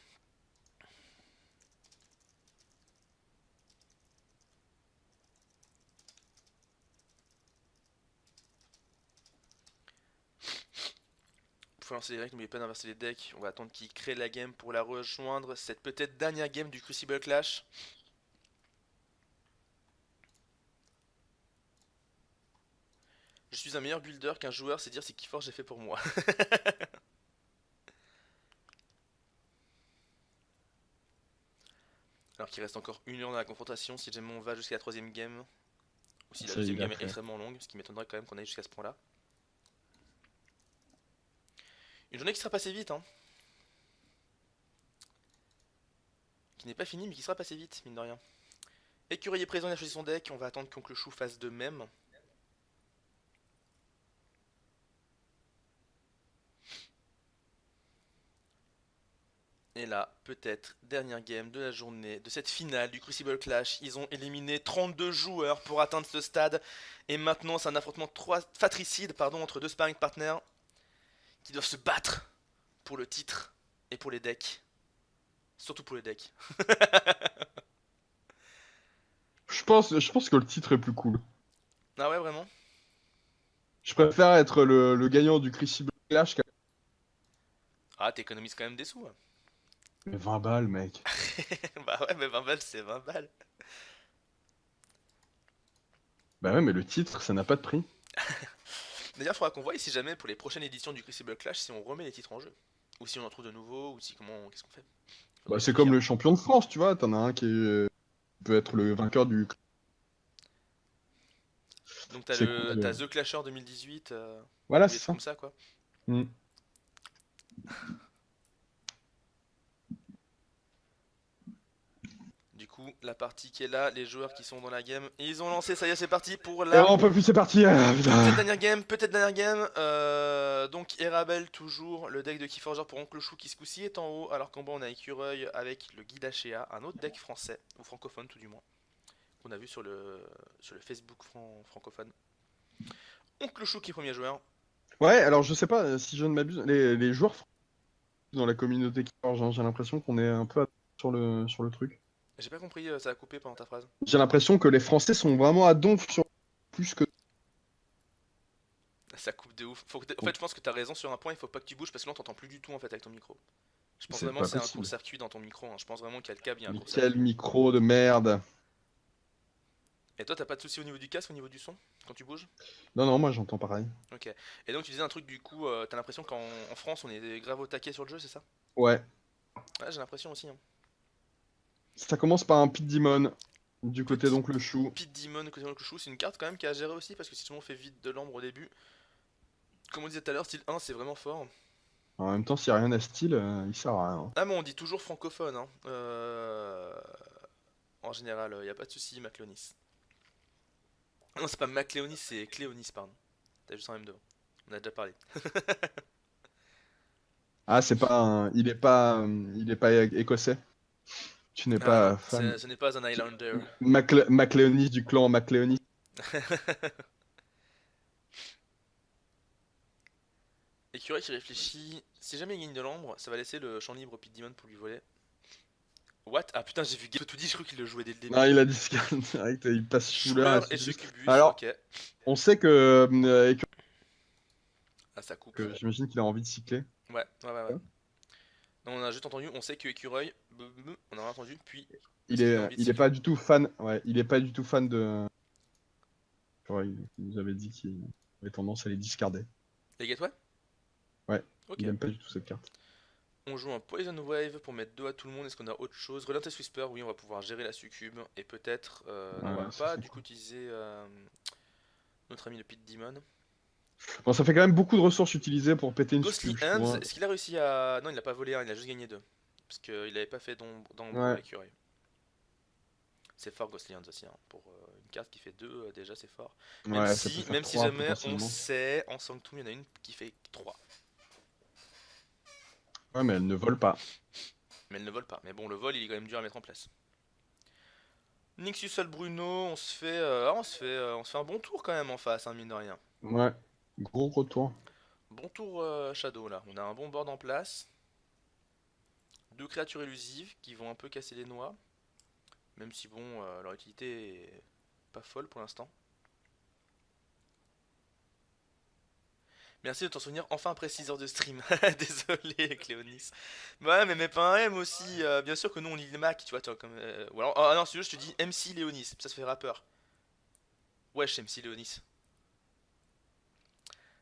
Speaker 1: Faut lancer les decks, n'oubliez pas d'inverser les decks. On va attendre qu'ils créent la game pour la rejoindre. Cette peut-être dernière game du Crucible Clash. Je suis un meilleur builder qu'un joueur, c'est dire c'est Keyforge j'ai fait pour moi. Alors qu'il reste encore 1 heure dans la confrontation, si jamais on va jusqu'à la troisième game. Ou si la deuxième game est extrêmement longue, ce qui m'étonnerait quand même qu'on aille jusqu'à ce point là. Une journée qui sera passée vite, hein. Qui n'est pas finie mais qui sera passée vite, mine de rien. Écureuil est présent, il a choisi son deck, on va attendre qu'Oncle Chou fasse de même. Et là, peut-être, dernière game de la journée, de cette finale du Crucible Clash. Ils ont éliminé 32 joueurs pour atteindre ce stade. Et maintenant, c'est un affrontement fratricide entre deux sparring partners qui doivent se battre pour le titre et pour les decks. Surtout pour les decks.
Speaker 2: Je pense que le titre est plus cool.
Speaker 1: Ah ouais, vraiment?
Speaker 2: Je préfère être le gagnant du Crucible Clash qu'à
Speaker 1: Ah, t'économises quand même des sous. Hein.
Speaker 2: Mais 20 balles, mec.
Speaker 1: Bah ouais, mais 20 balles, c'est 20 balles.
Speaker 2: Bah ouais, mais le titre, ça n'a pas de prix.
Speaker 1: D'ailleurs, il faudra qu'on voie si jamais pour les prochaines éditions du Crucible Clash, si on remet les titres en jeu. Ou si on en trouve de nouveaux, ou si comment, qu'est-ce qu'on fait? Faudra
Speaker 2: Bah, c'est comme
Speaker 1: réfléchir.
Speaker 2: le champion de France, tu vois. T'en as un qui peut être le vainqueur du.
Speaker 1: Donc
Speaker 2: C'est quoi
Speaker 1: t'as The Clasher 2018,
Speaker 2: Voilà,
Speaker 1: ou des
Speaker 2: c'est
Speaker 1: trucs
Speaker 2: ça.
Speaker 1: comme ça quoi.
Speaker 2: Mm.
Speaker 1: Du coup, la partie qui est là, les joueurs qui sont dans la game, et ils ont lancé, ça y est, c'est parti pour
Speaker 2: Et
Speaker 1: la
Speaker 2: on peut plus, c'est parti. Ah, putain.
Speaker 1: peut-être dernière game. Donc Erabel toujours, le deck de Keyforger pour Oncle Chou qui ce coup-ci est en haut, alors qu'en bas on a Écureuil avec le guide Achéa, un autre deck français, ou francophone tout du moins, qu'on a vu sur le Facebook francophone. Oncle Chou qui est premier joueur.
Speaker 2: Ouais, alors je sais pas si je ne m'abuse, les joueurs dans la communauté qui forge, hein, j'ai l'impression qu'on est un peu sur le truc.
Speaker 1: J'ai pas compris, ça a coupé pendant ta phrase.
Speaker 2: J'ai l'impression que les Français sont vraiment à donf sur plus que.
Speaker 1: Ça coupe de ouf. En fait, je pense que t'as raison sur un point, il faut pas que tu bouges parce que là on t'entend plus du tout en fait avec ton micro. Je pense
Speaker 2: C'est
Speaker 1: vraiment
Speaker 2: pas
Speaker 1: que c'est un
Speaker 2: possible.
Speaker 1: court-circuit dans ton micro, hein. Je pense vraiment qu'il y a le câble, il y a un
Speaker 2: Mais
Speaker 1: court-circuit.
Speaker 2: quel micro de merde.
Speaker 1: Et toi, t'as pas de soucis au niveau du casque, au niveau du son, quand tu bouges?
Speaker 2: Non, non, moi j'entends pareil.
Speaker 1: Ok. Et donc tu disais un truc du coup, t'as l'impression qu'en France on est grave au taquet sur le jeu, c'est ça?
Speaker 2: Ouais.
Speaker 1: Ouais, j'ai l'impression aussi. Hein.
Speaker 2: Ça commence par un Pit Demon du côté
Speaker 1: Petit
Speaker 2: donc le chou.
Speaker 1: Pit Demon côté le chou, c'est une carte quand même qui a à gérer aussi parce que si tout le monde fait vite de l'ambre au début, comme on disait tout à l'heure, style 1 c'est vraiment fort.
Speaker 2: En même temps, s'il n'y a rien à style, il sert à rien.
Speaker 1: Ah mais on dit toujours francophone, hein. En général, y a pas de soucis, Maclonis. Non, c'est pas Macléonis, c'est Cléonis, pardon. T'as juste un M devant. On a déjà parlé.
Speaker 2: Ah, c'est pas il est pas écossais. Tu n'es
Speaker 1: Ah non,
Speaker 2: pas fan.
Speaker 1: ce n'est pas un Highlander.
Speaker 2: MacLeonis du clan MacLeonis.
Speaker 1: Écureuil qui réfléchit. Si jamais il gagne de l'ombre, ça va laisser le champ libre au Pit Demon pour lui voler. What? Ah putain, j'ai vu Gato tout dit, je crois qu'il le jouait dès le début.
Speaker 2: Non, il a discard direct, il passe Shooler
Speaker 1: Shooler
Speaker 2: et
Speaker 1: et
Speaker 2: Succubus.
Speaker 1: Succubus,
Speaker 2: Alors,
Speaker 1: ok.
Speaker 2: on sait que,
Speaker 1: Ah, ça coupe.
Speaker 2: que j'imagine qu'il a envie de cycler.
Speaker 1: Ouais. Non, on a juste entendu, on sait que Écureuil, on a entendu, puis
Speaker 2: Il
Speaker 1: est-ce qu'il a
Speaker 2: est,
Speaker 1: envie de
Speaker 2: il est
Speaker 1: cycler?
Speaker 2: pas du tout fan. Ouais, il est pas du tout fan de. Ouais, il nous avait dit qu'il avait tendance à les discarder.
Speaker 1: Les Gateway?
Speaker 2: Ouais,
Speaker 1: Ok.
Speaker 2: il aime pas du tout cette carte.
Speaker 1: On joue un Poison Wave pour mettre 2 à tout le monde. Est-ce qu'on a autre chose? Relentless Whisper, oui, on va pouvoir gérer la succube. Et peut-être. Non, on va
Speaker 2: Ouais, ça
Speaker 1: pas
Speaker 2: c'est
Speaker 1: du coup
Speaker 2: cool.
Speaker 1: utiliser notre ami le Pit Demon.
Speaker 2: Bon, ça fait quand même beaucoup de ressources utilisées pour péter une
Speaker 1: Ghostly
Speaker 2: succube, je trouve,
Speaker 1: Hands,
Speaker 2: hein.
Speaker 1: est-ce qu'il a réussi à. Non, il a pas volé un, il a juste gagné 2. Parce qu'il avait pas fait d'ombre
Speaker 2: Ouais,
Speaker 1: écureuil. C'est fort Ghostly Hands aussi, hein. Pour une carte qui fait 2, déjà c'est fort. Même
Speaker 2: ouais, ça peut
Speaker 1: si,
Speaker 2: faire
Speaker 1: même si
Speaker 2: 3
Speaker 1: jamais on
Speaker 2: potentiellement.
Speaker 1: sait, en Sanctum, il y en a une qui fait 3.
Speaker 2: Ouais, mais elle ne vole pas.
Speaker 1: Mais elle ne vole pas. Mais bon, le vol il est quand même dur à mettre en place. Nixus Sol Bruno, on se fait un bon tour quand même en face, hein, mine de rien.
Speaker 2: Ouais, gros retour.
Speaker 1: Bon tour Shadow là, on a un bon board en place. 2 créatures élusives qui vont un peu casser les noix. Même si bon, leur utilité est pas folle pour l'instant. Merci de t'en souvenir enfin après 6 heures de stream. Désolé Cléonis. Ouais mais mets pas un M aussi, bien sûr que nous on lit le Mac, tu vois toi comme... Ou alors, ah non si tu veux je te dis MC Léonis, ça se fait rappeur. Wesh MC Léonis.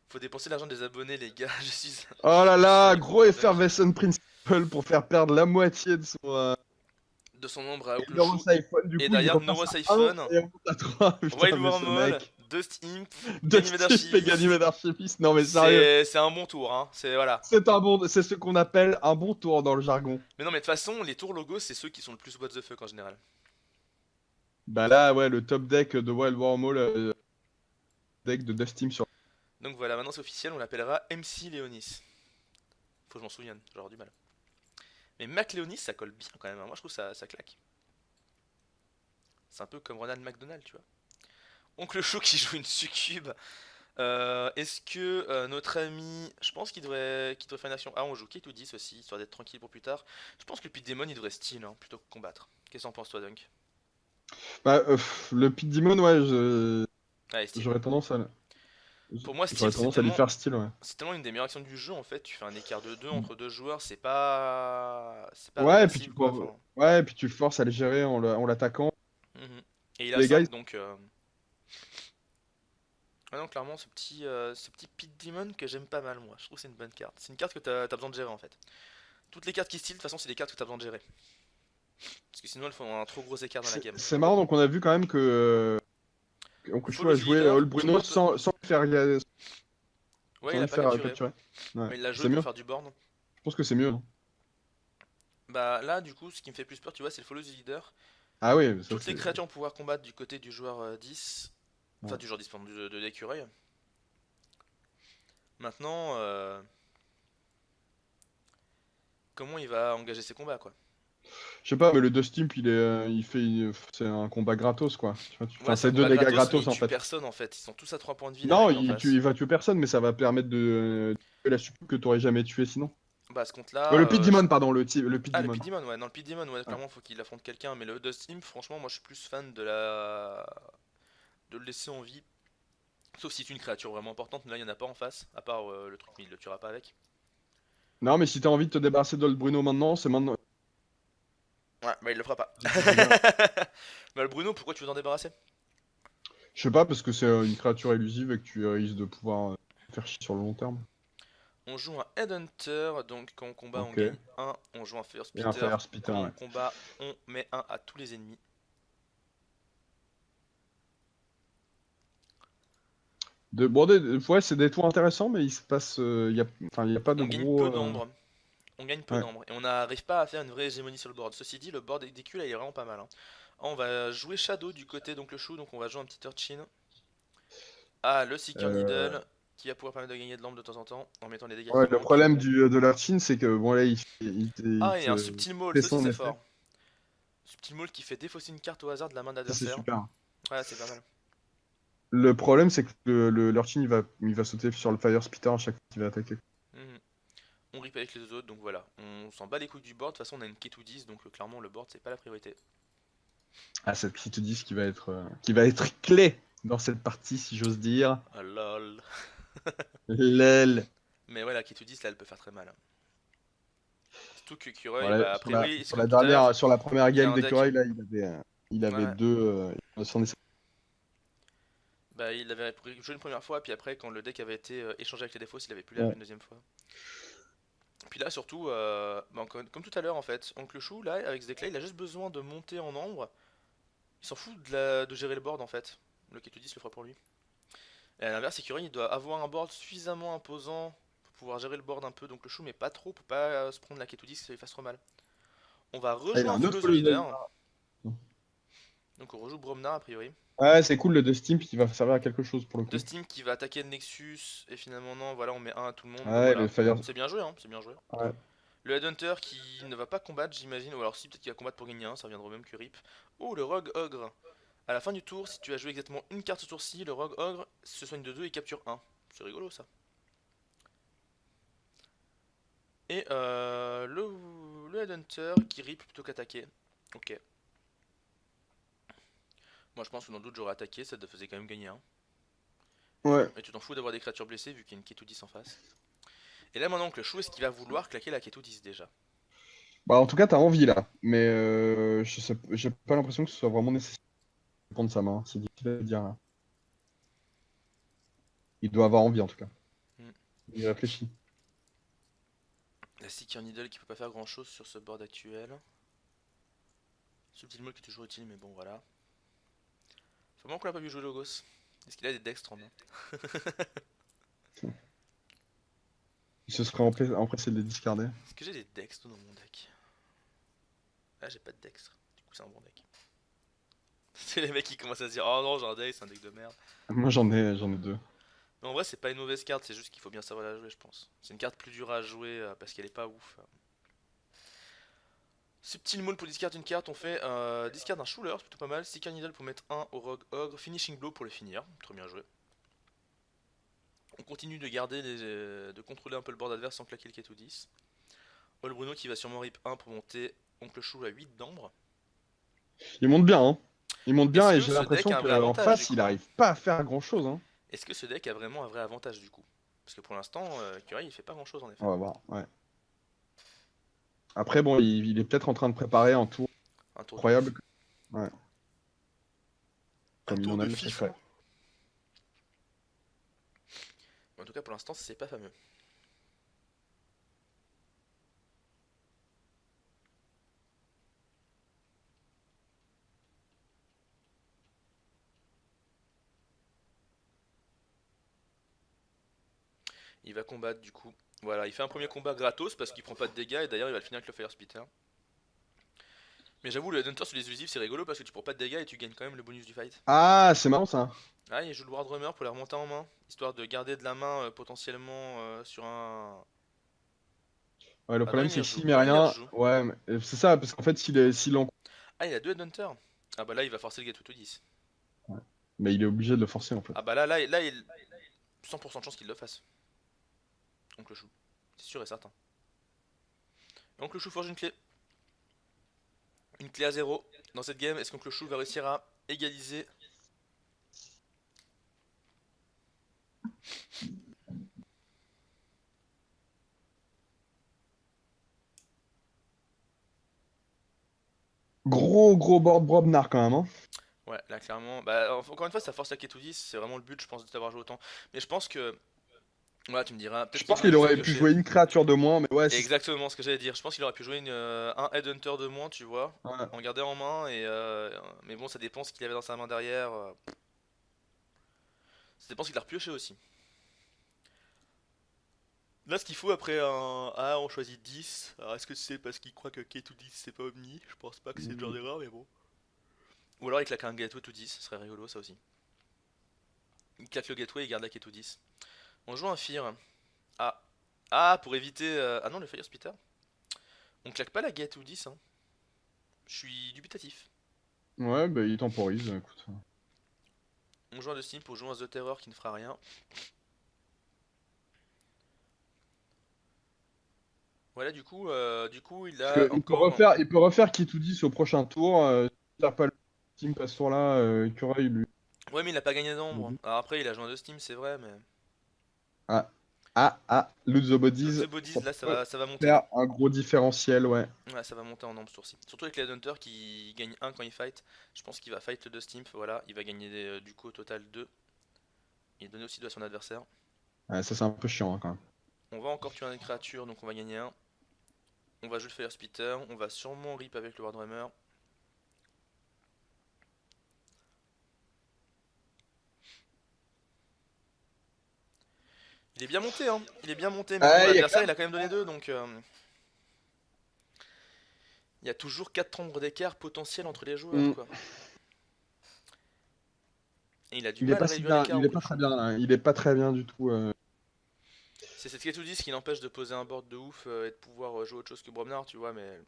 Speaker 1: Faut dépenser l'argent des abonnés les gars,
Speaker 2: Oh là
Speaker 1: je suis un
Speaker 2: là,
Speaker 1: gros
Speaker 2: gros
Speaker 1: Pardunk.
Speaker 2: Effervescent Principle pour faire perdre la moitié de son.
Speaker 1: De son ombre à
Speaker 2: Et Neuros
Speaker 1: Okloshu.
Speaker 2: iPhone, du
Speaker 1: Et
Speaker 2: coup, il
Speaker 1: derrière
Speaker 2: repasse à un
Speaker 1: Neurosyphon,
Speaker 2: et on monte à 3. Putain,
Speaker 1: Wild
Speaker 2: mais ce
Speaker 1: Wormhole,
Speaker 2: mec.
Speaker 1: Dust Imp,
Speaker 2: De
Speaker 1: Ganymed
Speaker 2: Steve et
Speaker 1: Archiviste.
Speaker 2: Ganymede Archiviste. Non, mais sérieux.
Speaker 1: C'est un bon tour, hein. C'est voilà.
Speaker 2: C'est ce qu'on appelle un bon tour dans le jargon.
Speaker 1: Mais non, mais de toute façon, les tours logos, c'est ceux qui sont le plus what the fuck en général.
Speaker 2: Bah là, ouais, le top deck de Wild Wormhole, deck de Dust Team sur.
Speaker 1: Donc voilà, maintenant c'est officiel, on l'appellera MC Léonis. Faut que je m'en souvienne, j'aurai du mal. Mais Mac Léonis, ça colle bien quand même, hein. Moi je trouve ça claque. C'est un peu comme Ronald McDonald, tu vois. Oncle Chou qui joue une succube. Est-ce que notre ami. Je pense qu'il devrait faire une action. Ah, on joue Kate ou 10 aussi, histoire d'être tranquille pour plus tard. Je pense que le Pit Demon il devrait style, hein, plutôt que combattre. Qu'est-ce que t'en penses, toi, Dunk?
Speaker 2: Bah, le Pit Demon, ouais,
Speaker 1: Allez, style.
Speaker 2: j'aurais tendance à.
Speaker 1: Pour moi,
Speaker 2: J'aurais
Speaker 1: style, c'est
Speaker 2: tendance à lui
Speaker 1: tellement.
Speaker 2: faire style, ouais.
Speaker 1: C'est tellement une des meilleures actions du jeu en fait. Tu fais un écart de 2 entre deux joueurs, c'est pas. C'est pas
Speaker 2: Ouais, et puis tu
Speaker 1: réversible quoi.
Speaker 2: peux...
Speaker 1: Enfin.
Speaker 2: ouais, et puis tu le forces à le gérer en l'attaquant.
Speaker 1: Mhm. Et il a
Speaker 2: Les gars,
Speaker 1: 5 donc. Ah non, clairement, ce petit Pit Demon que j'aime pas mal moi. Je trouve que c'est une bonne carte. C'est une carte que t'as besoin de gérer en fait. Toutes les cartes qui style, de toute façon, c'est des cartes que t'as besoin de gérer. Parce que sinon, elles font un trop gros écart dans la game.
Speaker 2: c'est marrant, donc on a vu quand même que Onkushu a
Speaker 1: Follow the
Speaker 2: joué
Speaker 1: leader,
Speaker 2: All
Speaker 1: tout le
Speaker 2: Bruno
Speaker 1: monde peut.
Speaker 2: sans le faire,
Speaker 1: Ouais,
Speaker 2: sans
Speaker 1: il
Speaker 2: le
Speaker 1: a pas
Speaker 2: faire
Speaker 1: capturé.
Speaker 2: capturer. Ouais.
Speaker 1: Mais il l'a joué
Speaker 2: C'est
Speaker 1: pour
Speaker 2: mieux.
Speaker 1: faire du board.
Speaker 2: Je pense que c'est mieux, hein.
Speaker 1: Bah là, du coup, ce qui me fait plus peur, tu vois, c'est le follow the leader.
Speaker 2: Ah oui, ça
Speaker 1: Toutes les
Speaker 2: c'est.
Speaker 1: créatures vont pouvoir combattre du côté du joueur 10. Enfin,
Speaker 2: Ouais.
Speaker 1: du joueur 10, pardon, de l'écureuil. Maintenant, comment il va engager ses combats, quoi.
Speaker 2: Je sais pas, mais le Dust Imp, il fait, c'est un combat gratos, quoi. Tu vois,
Speaker 1: Ouais,
Speaker 2: enfin,
Speaker 1: c'est un
Speaker 2: c'est deux
Speaker 1: combat
Speaker 2: dégâts
Speaker 1: gratos, mais il
Speaker 2: gratos en
Speaker 1: tue
Speaker 2: fait.
Speaker 1: personne en fait. Ils sont tous à 3 points de vie, les
Speaker 2: Non,
Speaker 1: mecs en face.
Speaker 2: il va tuer personne, mais ça va permettre de tuer la succube que t'aurais jamais tué sinon.
Speaker 1: Bah, à ce compte-là.
Speaker 2: Le Pit Demon, pardon, le Pit
Speaker 1: Ah, le
Speaker 2: Demon.
Speaker 1: Pit Demon, ouais. Non, le Pit Demon, ouais,
Speaker 2: Ouais.
Speaker 1: clairement, faut qu'il affronte quelqu'un. Mais le Dust Imp, franchement, moi je suis plus fan de le laisser en vie. Sauf si c'est une créature vraiment importante, mais là il y en a pas en face. À part le truc, mais il le tuera pas avec.
Speaker 2: Non, mais si t'as envie de te débarrasser d'Old Bruno maintenant, c'est maintenant.
Speaker 1: Ouais, bah il le fera pas.
Speaker 2: Si tu veux bien.
Speaker 1: Bah, le Bruno, pourquoi tu veux t'en débarrasser?
Speaker 2: Je sais pas, parce que c'est une créature élusive et que tu risques de pouvoir faire chier sur le long terme.
Speaker 1: On joue un Headhunter, donc quand on combat on
Speaker 2: Ok.
Speaker 1: gagne 1. On joue un Fire
Speaker 2: Et un
Speaker 1: Spitter,
Speaker 2: Fire Spitter,
Speaker 1: quand on
Speaker 2: ouais.
Speaker 1: combat on met 1 à tous les ennemis.
Speaker 2: Ouais, c'est des tours intéressants, mais il se passe. Enfin, il y a pas de
Speaker 1: On gagne
Speaker 2: gros.
Speaker 1: peu d'ombre. On gagne peu
Speaker 2: Ouais.
Speaker 1: d'ombre. Et on n'arrive pas à faire une vraie hégémonie sur le board. Ceci dit, le board des QL là, il est vraiment pas mal, hein. Ah, on va jouer Shadow du côté donc le chou, donc on va jouer un petit Urchin. Ah, le Seeker
Speaker 2: Euh,
Speaker 1: Needle, qui va pouvoir permettre de gagner de l'ombre de temps en temps, en mettant les dégâts
Speaker 2: Ouais,
Speaker 1: qui
Speaker 2: le
Speaker 1: manquent.
Speaker 2: problème de l'Archin, c'est que bon là,
Speaker 1: Ah, et un Subtil Maul,
Speaker 2: fait
Speaker 1: ça aussi
Speaker 2: son
Speaker 1: c'est
Speaker 2: effet.
Speaker 1: fort. Subtil Maul qui fait défausser une carte au hasard de la main
Speaker 2: Ça, c'est
Speaker 1: d'adversaire.
Speaker 2: super.
Speaker 1: Ouais, c'est pas mal.
Speaker 2: Le problème, c'est que l'Urchin, il va sauter sur le Fire Spitter à chaque fois qu'il va attaquer.
Speaker 1: on rip avec les autres, donc voilà. On s'en bat les couilles du board, de toute façon on a une K2-10, donc clairement le board c'est pas la priorité.
Speaker 2: Ah, cette petite 10 qui va être clé dans cette partie, si j'ose dire.
Speaker 1: Ah lol.
Speaker 2: L'aile.
Speaker 1: Mais ouais, la K2-10 là elle peut faire très mal. Surtout que Kuroi,
Speaker 2: Voilà,
Speaker 1: bah a priori, c'est
Speaker 2: sur
Speaker 1: comme
Speaker 2: la
Speaker 1: tout à l'heure,
Speaker 2: dernière, sur la première
Speaker 1: il a
Speaker 2: game
Speaker 1: un deck.
Speaker 2: d'Écureuil, là, il avait
Speaker 1: Ouais,
Speaker 2: deux. Son essai.
Speaker 1: bah il avait joué une première fois, puis après quand le deck avait été échangé avec les défauts, il avait plus la jouer
Speaker 2: Ouais.
Speaker 1: une deuxième fois. Puis là surtout, bah, comme tout à l'heure en fait, Oncle Chou là, avec ce deck là, il a juste besoin de monter en ambre. Il s'en fout de gérer le board en fait. Le K2-10 le fera pour lui. Et à l'inverse, Ikurin il doit avoir un board suffisamment imposant pour pouvoir gérer le board un peu, donc le chou mais pas trop pour pas se prendre la K2-10 que ça lui fasse trop mal. On va
Speaker 2: Ah, il
Speaker 1: rejouer
Speaker 2: a
Speaker 1: un
Speaker 2: un autre
Speaker 1: Follow the
Speaker 2: follow the
Speaker 1: Leader,
Speaker 2: leader.
Speaker 1: donc on rejoue Bromnar a priori.
Speaker 2: Ouais, c'est cool le de Steam qui va servir à quelque chose pour le
Speaker 1: De
Speaker 2: coup.
Speaker 1: Steam qui va attaquer le Nexus, et finalement non, voilà, on met un à tout le monde, bon
Speaker 2: Ouais,
Speaker 1: voilà.
Speaker 2: le Fire.
Speaker 1: C'est bien joué, hein, c'est bien joué.
Speaker 2: Ouais.
Speaker 1: Le Headhunter qui ne va pas combattre, j'imagine, ou alors si, peut-être qu'il va combattre pour gagner un, ça reviendra au même que Rip. Oh, le Rogue Ogre. À la fin du tour, si tu as joué exactement une carte ce tour-ci, le Rogue Ogre se soigne de 2 et capture 1. C'est rigolo ça. Et le Headhunter qui rip plutôt qu'attaquer. Ok. Moi je pense que dans d'autres j'aurais attaqué, ça te faisait quand même gagner un.
Speaker 2: Ouais.
Speaker 1: Et tu t'en fous d'avoir des créatures blessées vu qu'il y a une Ketu-10 en face. Et là maintenant que le chou, est-ce qu'il va vouloir claquer la Ketu-10 déjà?
Speaker 2: Bah, en tout cas, t'as envie là. Mais j'ai pas l'impression que ce soit vraiment nécessaire de prendre sa main. C'est difficile à dire, là. Il doit avoir envie en tout cas.
Speaker 1: Hmm.
Speaker 2: Il réfléchit.
Speaker 1: La Seeker Needle qui peut pas faire grand chose sur ce board actuel. Subtil Maul qui est toujours utile, mais bon voilà. Faut vraiment qu'on a pas vu jouer Logos. Est-ce qu'il a des dextres en main?
Speaker 2: Il se serait empressé de les discarder.
Speaker 1: Est-ce que j'ai des dextres dans mon deck? Ah, j'ai pas de dextre. Du coup, c'est un bon deck. C'est les mecs qui commencent à se dire oh non, j'ai un deck, c'est un deck de merde.
Speaker 2: Moi j'en ai deux.
Speaker 1: Mais en vrai, c'est pas une mauvaise carte, c'est juste qu'il faut bien savoir la jouer, je pense. C'est une carte plus dure à jouer parce qu'elle est pas ouf. Subtil Maul pour discard une carte, on fait discard un Shooler, c'est plutôt pas mal. Seeker Needle pour mettre un au Rogue Ogre. Finishing Blow pour le finir, très bien joué. On continue de garder de contrôler un peu le board adverse sans claquer le K2-10. All Bruno qui va sûrement rip 1 pour monter Oncle Chou à 8 d'ambre.
Speaker 2: Il monte bien, hein. Il monte bien
Speaker 1: Est-ce
Speaker 2: et
Speaker 1: que
Speaker 2: j'ai
Speaker 1: ce deck
Speaker 2: l'impression
Speaker 1: a un vrai
Speaker 2: qu'en
Speaker 1: avantage du
Speaker 2: face,
Speaker 1: coup?
Speaker 2: il arrive pas à faire grand chose, hein.
Speaker 1: Est-ce que ce deck a vraiment un vrai avantage du coup? Parce que pour l'instant, Curie il fait pas grand chose en effet.
Speaker 2: On va voir, ouais. Après, bon, il est peut-être en train de préparer un tour
Speaker 1: Un tour de
Speaker 2: incroyable.
Speaker 1: ouf.
Speaker 2: Ouais.
Speaker 1: Un
Speaker 2: Comme il
Speaker 1: tour
Speaker 2: en a
Speaker 1: de
Speaker 2: le
Speaker 1: fifou.
Speaker 2: secret.
Speaker 1: En tout cas pour l'instant c'est pas fameux. Il va combattre du coup. Voilà, il fait un premier combat gratos parce qu'il prend pas de dégâts et d'ailleurs il va le finir avec le Fire Spitter. Mais j'avoue, le Headhunter sur les usifs c'est rigolo parce que tu prends pas de dégâts et tu gagnes quand même le bonus du fight.
Speaker 2: Ah, c'est marrant ça.
Speaker 1: Ah, il joue le Wardrummer pour les remonter en main, histoire de garder de la main potentiellement sur un.
Speaker 2: Ouais, le
Speaker 1: Ah non,
Speaker 2: problème,
Speaker 1: il y
Speaker 2: c'est que
Speaker 1: rejoue.
Speaker 2: s'il met
Speaker 1: Non, il y
Speaker 2: rien.
Speaker 1: rejoue.
Speaker 2: Ouais, c'est ça, parce qu'en fait, s'il en.
Speaker 1: Ah, il a deux Headhunters. Ah bah là, il va forcer le Get to 10.
Speaker 2: Ouais. Mais il est obligé de le forcer en fait.
Speaker 1: Ah bah là, il 100% de chance qu'il le fasse. Oncle Chou. C'est sûr et certain. Et Oncle Chou forge une clé. Une clé à 0. Dans cette game, est-ce qu'Oncle Chou va réussir à égaliser?
Speaker 2: Gros board Brobnar quand même, hein.
Speaker 1: Ouais, là clairement. Bah, encore une fois, ça force la Get to 10. C'est vraiment le but, je pense, de t'avoir joué autant. Mais je pense que. Ouais, tu me diras,
Speaker 2: Je
Speaker 1: peut-être qu'il
Speaker 2: pense
Speaker 1: voulait
Speaker 2: qu'il
Speaker 1: juste
Speaker 2: aurait pu
Speaker 1: piocher.
Speaker 2: jouer une créature de moins, mais ouais,
Speaker 1: Exactement ce que j'allais dire. Je pense qu'il aurait pu jouer un Headhunter de moins, tu vois,
Speaker 2: ouais.
Speaker 1: en garder en main. Mais bon, ça dépend ce qu'il avait dans sa main derrière. Ça dépend ce qu'il a repioché aussi. Là, ce qu'il faut après un A, on choisit 10. Alors, est-ce que c'est parce qu'il croit que K2 10 c'est pas Omni? Je pense pas que c'est le genre d'erreur, mais bon. Ou alors il claque un Gateway to 10, ce serait rigolo ça aussi. Il claque le Gateway et il garde la K2 10. On joue un Fear. Ah. Ah, pour éviter. Ah non, le Fire Spitter. On claque pas la Gateway 10, hein. Je suis dubitatif.
Speaker 2: Ouais, bah il temporise, écoute.
Speaker 1: On joue un de Steam pour jouer un The Terror qui ne fera rien. Voilà, du coup, il
Speaker 2: Parce
Speaker 1: a
Speaker 2: qu'il
Speaker 1: encore.
Speaker 2: peut refaire qui tout 10 au prochain tour. S'il n'a pas le team passe tour là, Écureuil lui.
Speaker 1: Ouais, mais il a pas gagné d'ombre. Alors après, il a joué de Steam, c'est vrai, mais.
Speaker 2: Ah, Loot the
Speaker 1: Loot
Speaker 2: Bodies,
Speaker 1: the
Speaker 2: ça
Speaker 1: Bodies, là,
Speaker 2: peut
Speaker 1: ça va monter là.
Speaker 2: faire un gros différentiel, ouais.
Speaker 1: Ouais, ça va monter en nombre ce tour-ci. Surtout avec les Hunter qui gagne un quand il fight. Je pense qu'il va fight le 2 Steam, voilà. Il va gagner du coup au total 2. Il donne aussi 2 à son adversaire.
Speaker 2: Ouais, ça c'est un peu chiant hein, quand même.
Speaker 1: On va encore tuer une créature, donc on va gagner un. On va jouer le Fire Spitter. On va sûrement rip avec le Wardrummer. Il est bien monté, hein. Il est bien monté, mais bon,
Speaker 2: Ah, il y a
Speaker 1: l'adversaire il a quand même donné 2, donc. Il y a toujours 4 ombres d'écart potentiels entre les joueurs,
Speaker 2: Hmm.
Speaker 1: quoi. Et il a du
Speaker 2: Il est
Speaker 1: mal à
Speaker 2: pas si
Speaker 1: réduire
Speaker 2: bien,
Speaker 1: l'écart,
Speaker 2: il est
Speaker 1: donc le
Speaker 2: pas très
Speaker 1: chou.
Speaker 2: bien là. Il est pas très bien du tout.
Speaker 1: C'est cette K210 qui l'empêche de poser un board de ouf et de pouvoir jouer autre chose que Bromnar, tu vois, mais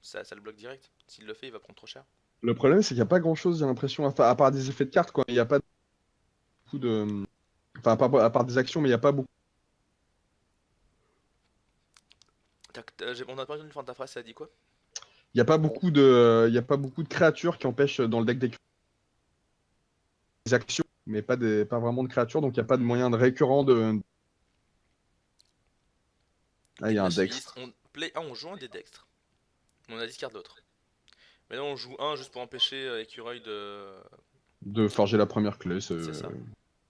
Speaker 1: ça le bloque direct. S'il le fait, il va prendre trop cher.
Speaker 2: Le problème c'est qu'il n'y a pas grand chose, j'ai l'impression, à part des effets de cartes quoi. Il n'y a pas beaucoup de. Enfin, à part des actions, mais il n'y a pas beaucoup.
Speaker 1: On a pas entendu le fin de ta phrase, ça a dit quoi?
Speaker 2: Il n'y a pas beaucoup de. Il y a pas beaucoup de créatures qui empêchent dans le deck des actions, mais pas vraiment de créatures, donc il n'y a pas de moyen de récurrent de. Ah, il y a un
Speaker 1: Déglacéliste,
Speaker 2: Dextre.
Speaker 1: on play. Ah, on joue un des dextres. On a discard l'autre. Mais là, on joue un juste pour empêcher Écureuil de.
Speaker 2: De forger la première clé.
Speaker 1: C'est ça.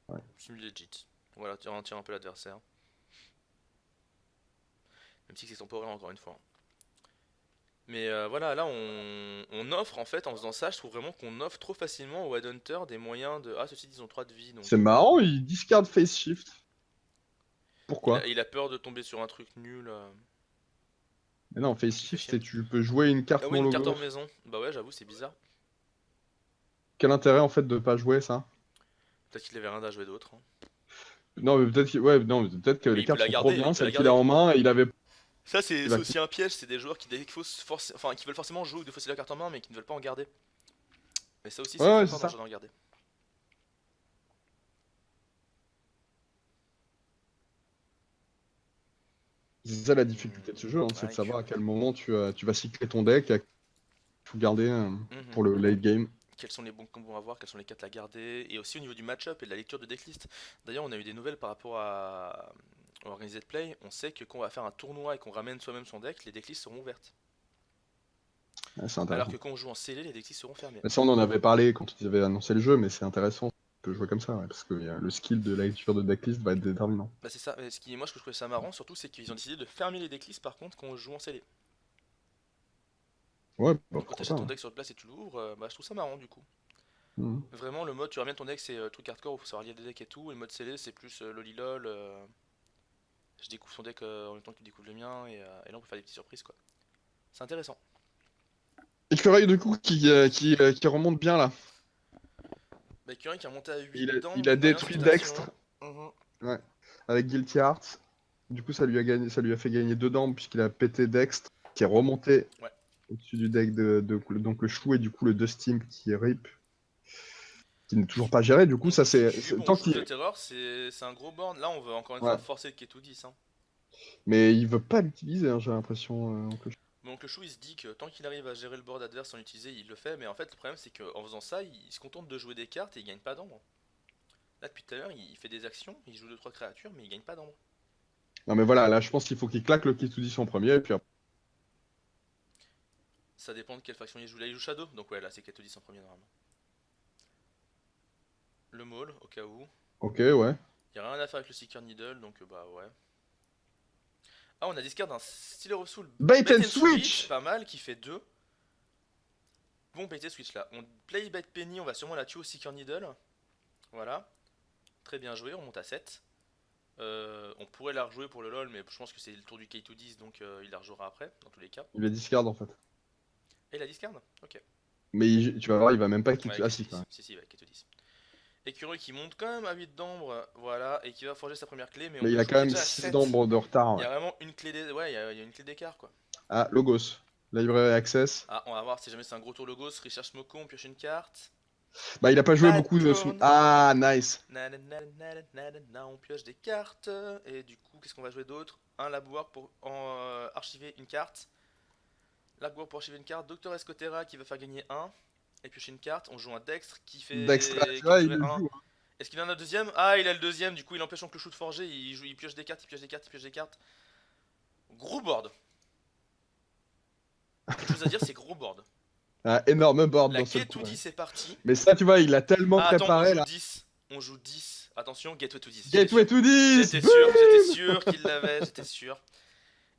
Speaker 2: Ouais.
Speaker 1: C'est legit. Voilà, tu retires un peu l'adversaire. Même si c'est temporaire encore une fois. Mais voilà, là on offre en fait, en faisant ça, je trouve vraiment qu'on offre trop facilement aux Headhunter des moyens de. Ah, ceux-ci ils ont 3 de vie
Speaker 2: C'est
Speaker 1: donc.
Speaker 2: marrant, il discard Face Shift. Pourquoi?
Speaker 1: Il a peur de tomber sur un truc nul
Speaker 2: Mais non, Face
Speaker 1: qui fait
Speaker 2: Shift,
Speaker 1: chier.
Speaker 2: c'est tu peux jouer une
Speaker 1: Ah
Speaker 2: carte
Speaker 1: oui,
Speaker 2: non
Speaker 1: une carte
Speaker 2: logo.
Speaker 1: hors maison. Bah ouais, j'avoue, c'est bizarre.
Speaker 2: Quel intérêt en fait de pas jouer ça?
Speaker 1: Peut-être qu'il avait rien à jouer d'autre, hein.
Speaker 2: Non, mais peut-être ouais, non, mais peut-être que
Speaker 1: Mais
Speaker 2: les
Speaker 1: il peut
Speaker 2: cartes
Speaker 1: la
Speaker 2: sont trop
Speaker 1: garder,
Speaker 2: bien,
Speaker 1: il peut la
Speaker 2: celles qu'il a
Speaker 1: garder.
Speaker 2: en main, il avait.
Speaker 1: Ça,
Speaker 2: Il
Speaker 1: c'est
Speaker 2: va...
Speaker 1: aussi un piège, c'est des joueurs qui enfin, qui veulent forcément jouer ou défausser la carte en main, mais qui ne veulent pas en garder. Mais ça aussi,
Speaker 2: Ouais,
Speaker 1: c'est
Speaker 2: ouais,
Speaker 1: très
Speaker 2: c'est
Speaker 1: très
Speaker 2: ça.
Speaker 1: dangereux d'en garder.
Speaker 2: C'est ça la difficulté de ce jeu, hein, c'est
Speaker 1: Ah,
Speaker 2: de savoir à
Speaker 1: Écureuil.
Speaker 2: quel moment tu vas cycler ton deck, à tout garder
Speaker 1: Mhm.
Speaker 2: pour le late game.
Speaker 1: Quels sont les bons combos à voir, quelles sont les cartes à garder, et aussi au niveau du match-up et de la lecture de decklist. D'ailleurs, on a eu des nouvelles par rapport à Organized Play. On sait que quand on va faire un tournoi et qu'on ramène soi-même son deck, les decklists seront ouvertes.
Speaker 2: Ouais, c'est
Speaker 1: Alors
Speaker 2: intéressant.
Speaker 1: que quand on joue en scellé, les decklists seront fermées.
Speaker 2: Mais ça, on en avait parlé quand ils avaient annoncé le jeu, mais c'est intéressant. On peut jouer comme ça, ouais, parce que le skill de la lecture de decklist va être déterminant.
Speaker 1: Bah c'est ça, et moi ce que je trouvais ça marrant surtout c'est qu'ils ont décidé de fermer les decklists par contre quand on joue en scellé.
Speaker 2: Ouais, bah,
Speaker 1: Donc quand tu
Speaker 2: pourquoi pas.
Speaker 1: achètes ton
Speaker 2: Ouais.
Speaker 1: deck sur place et tu l'ouvres, bah je trouve ça marrant du coup.
Speaker 2: Mhm.
Speaker 1: Vraiment le mode tu ramènes ton deck c'est truc hardcore où faut savoir lire des decks et tout, et le mode scellé c'est plus lolilol, je découvre son deck en même temps que tu découvres le mien, et là on peut faire des petites surprises quoi. C'est intéressant.
Speaker 2: Écureuil, du coup, qui remonte bien là.
Speaker 1: Bah Curry qui a monté à 8
Speaker 2: Il a
Speaker 1: d'ambre, d'ailleurs
Speaker 2: détruit
Speaker 1: félicitations.
Speaker 2: Dextre
Speaker 1: Mhm.
Speaker 2: ouais, avec Guilty Heart. Du coup, ça lui a fait gagner 2 dents puisqu'il a pété Dextre, qui est remonté
Speaker 1: Ouais.
Speaker 2: au-dessus du deck donc le chou et du coup le Dustimp qui est RIP, qui n'est toujours pas géré. Du coup, ça
Speaker 1: Donc si
Speaker 2: c'est
Speaker 1: tu cubes, on
Speaker 2: tant
Speaker 1: joue
Speaker 2: qu'il.
Speaker 1: Jet Terror, c'est un gros board. Là on veut encore une fois
Speaker 2: Ouais.
Speaker 1: forcer le K210. Hein.
Speaker 2: Mais il veut pas l'utiliser, hein, j'ai l'impression.
Speaker 1: Donc le chou il se dit que tant qu'il arrive à gérer le board adverse sans l'utiliser, il le fait, mais en fait le problème c'est qu'en faisant ça, il se contente de jouer des cartes et il gagne pas d'ambre. Là depuis tout à l'heure, il fait des actions, il joue 2-3 créatures, mais il gagne pas d'ambre.
Speaker 2: Non, mais voilà, là je pense qu'il faut qu'il claque le Kitsudish en premier et puis après.
Speaker 1: Ça dépend de quelle faction il joue. Là il joue Shadow, donc ouais là c'est K210 en premier normalement. Le Maul, au cas où.
Speaker 2: Ok, ouais.
Speaker 1: Il y a rien à faire avec le Seeker Needle, donc bah ouais. Ah on a discard un Stealer of Soul
Speaker 2: Bait
Speaker 1: Bait
Speaker 2: and
Speaker 1: and Switch,
Speaker 2: Switch.
Speaker 1: pas mal, qui fait 2. Bon bait and switch là. On play Bait Penny, on va sûrement la tuer au Seeker Needle. Voilà. Très bien joué, on monte à 7. On pourrait la rejouer pour le LoL, mais je pense que c'est le tour du K210, donc il la rejouera après, dans tous les cas.
Speaker 2: Il a discard en fait.
Speaker 1: Et la discard. Ok.
Speaker 2: Mais tu vas voir, il va même pas
Speaker 1: Ouais,
Speaker 2: quitter. Ah si, quand
Speaker 1: K210.
Speaker 2: même.
Speaker 1: Si, si, ouais, K210. Écureuil qui monte quand même à 8 d'ambre, voilà, et qui va forger sa première clé, mais
Speaker 2: Mais
Speaker 1: le
Speaker 2: il a
Speaker 1: chou
Speaker 2: quand
Speaker 1: qui est
Speaker 2: même
Speaker 1: déjà à
Speaker 2: 6
Speaker 1: 7.
Speaker 2: d'ombre de retard.
Speaker 1: Il y
Speaker 2: Ouais.
Speaker 1: a vraiment une clé ouais, il y a une clé d'écart quoi.
Speaker 2: Ah, Logos. Library Access.
Speaker 1: Ah, on va voir si jamais c'est un gros tour Logos, Richard Smoko, on pioche une carte.
Speaker 2: Bah, il a pas joué beaucoup de son.
Speaker 1: Madcorn.
Speaker 2: Ah, nice.
Speaker 1: On pioche des cartes. Et du coup, qu'est-ce qu'on va jouer d'autre? Un labour pour archiver une carte. Labour pour archiver une carte. Docteur Escotera qui va faire gagner 1. Et piocher une carte. On joue un Dextre
Speaker 2: Dextra,
Speaker 1: qui
Speaker 2: tu vois, il
Speaker 1: capturait
Speaker 2: le
Speaker 1: 1.
Speaker 2: joue, hein.
Speaker 1: Est-ce qu'il en a un deuxième? Ah, il a le deuxième. Du coup, il empêche son clochou de forger. Il pioche des cartes, il pioche des cartes, il pioche des cartes. Gros board. Quelque chose à dire, c'est gros board.
Speaker 2: Un énorme board
Speaker 1: La
Speaker 2: d'un seul
Speaker 1: Get
Speaker 2: coup.
Speaker 1: to
Speaker 2: Ouais.
Speaker 1: 10 c'est parti.
Speaker 2: Mais ça, tu vois, il a tellement
Speaker 1: Ah, attends, on
Speaker 2: préparé
Speaker 1: joue
Speaker 2: là.
Speaker 1: 10. On joue 10. Attention, Gateway to 10. J'étais
Speaker 2: Gateway
Speaker 1: sûr.
Speaker 2: to 10.
Speaker 1: J'étais
Speaker 2: Boum.
Speaker 1: sûr qu'il l'avait, j'étais sûr.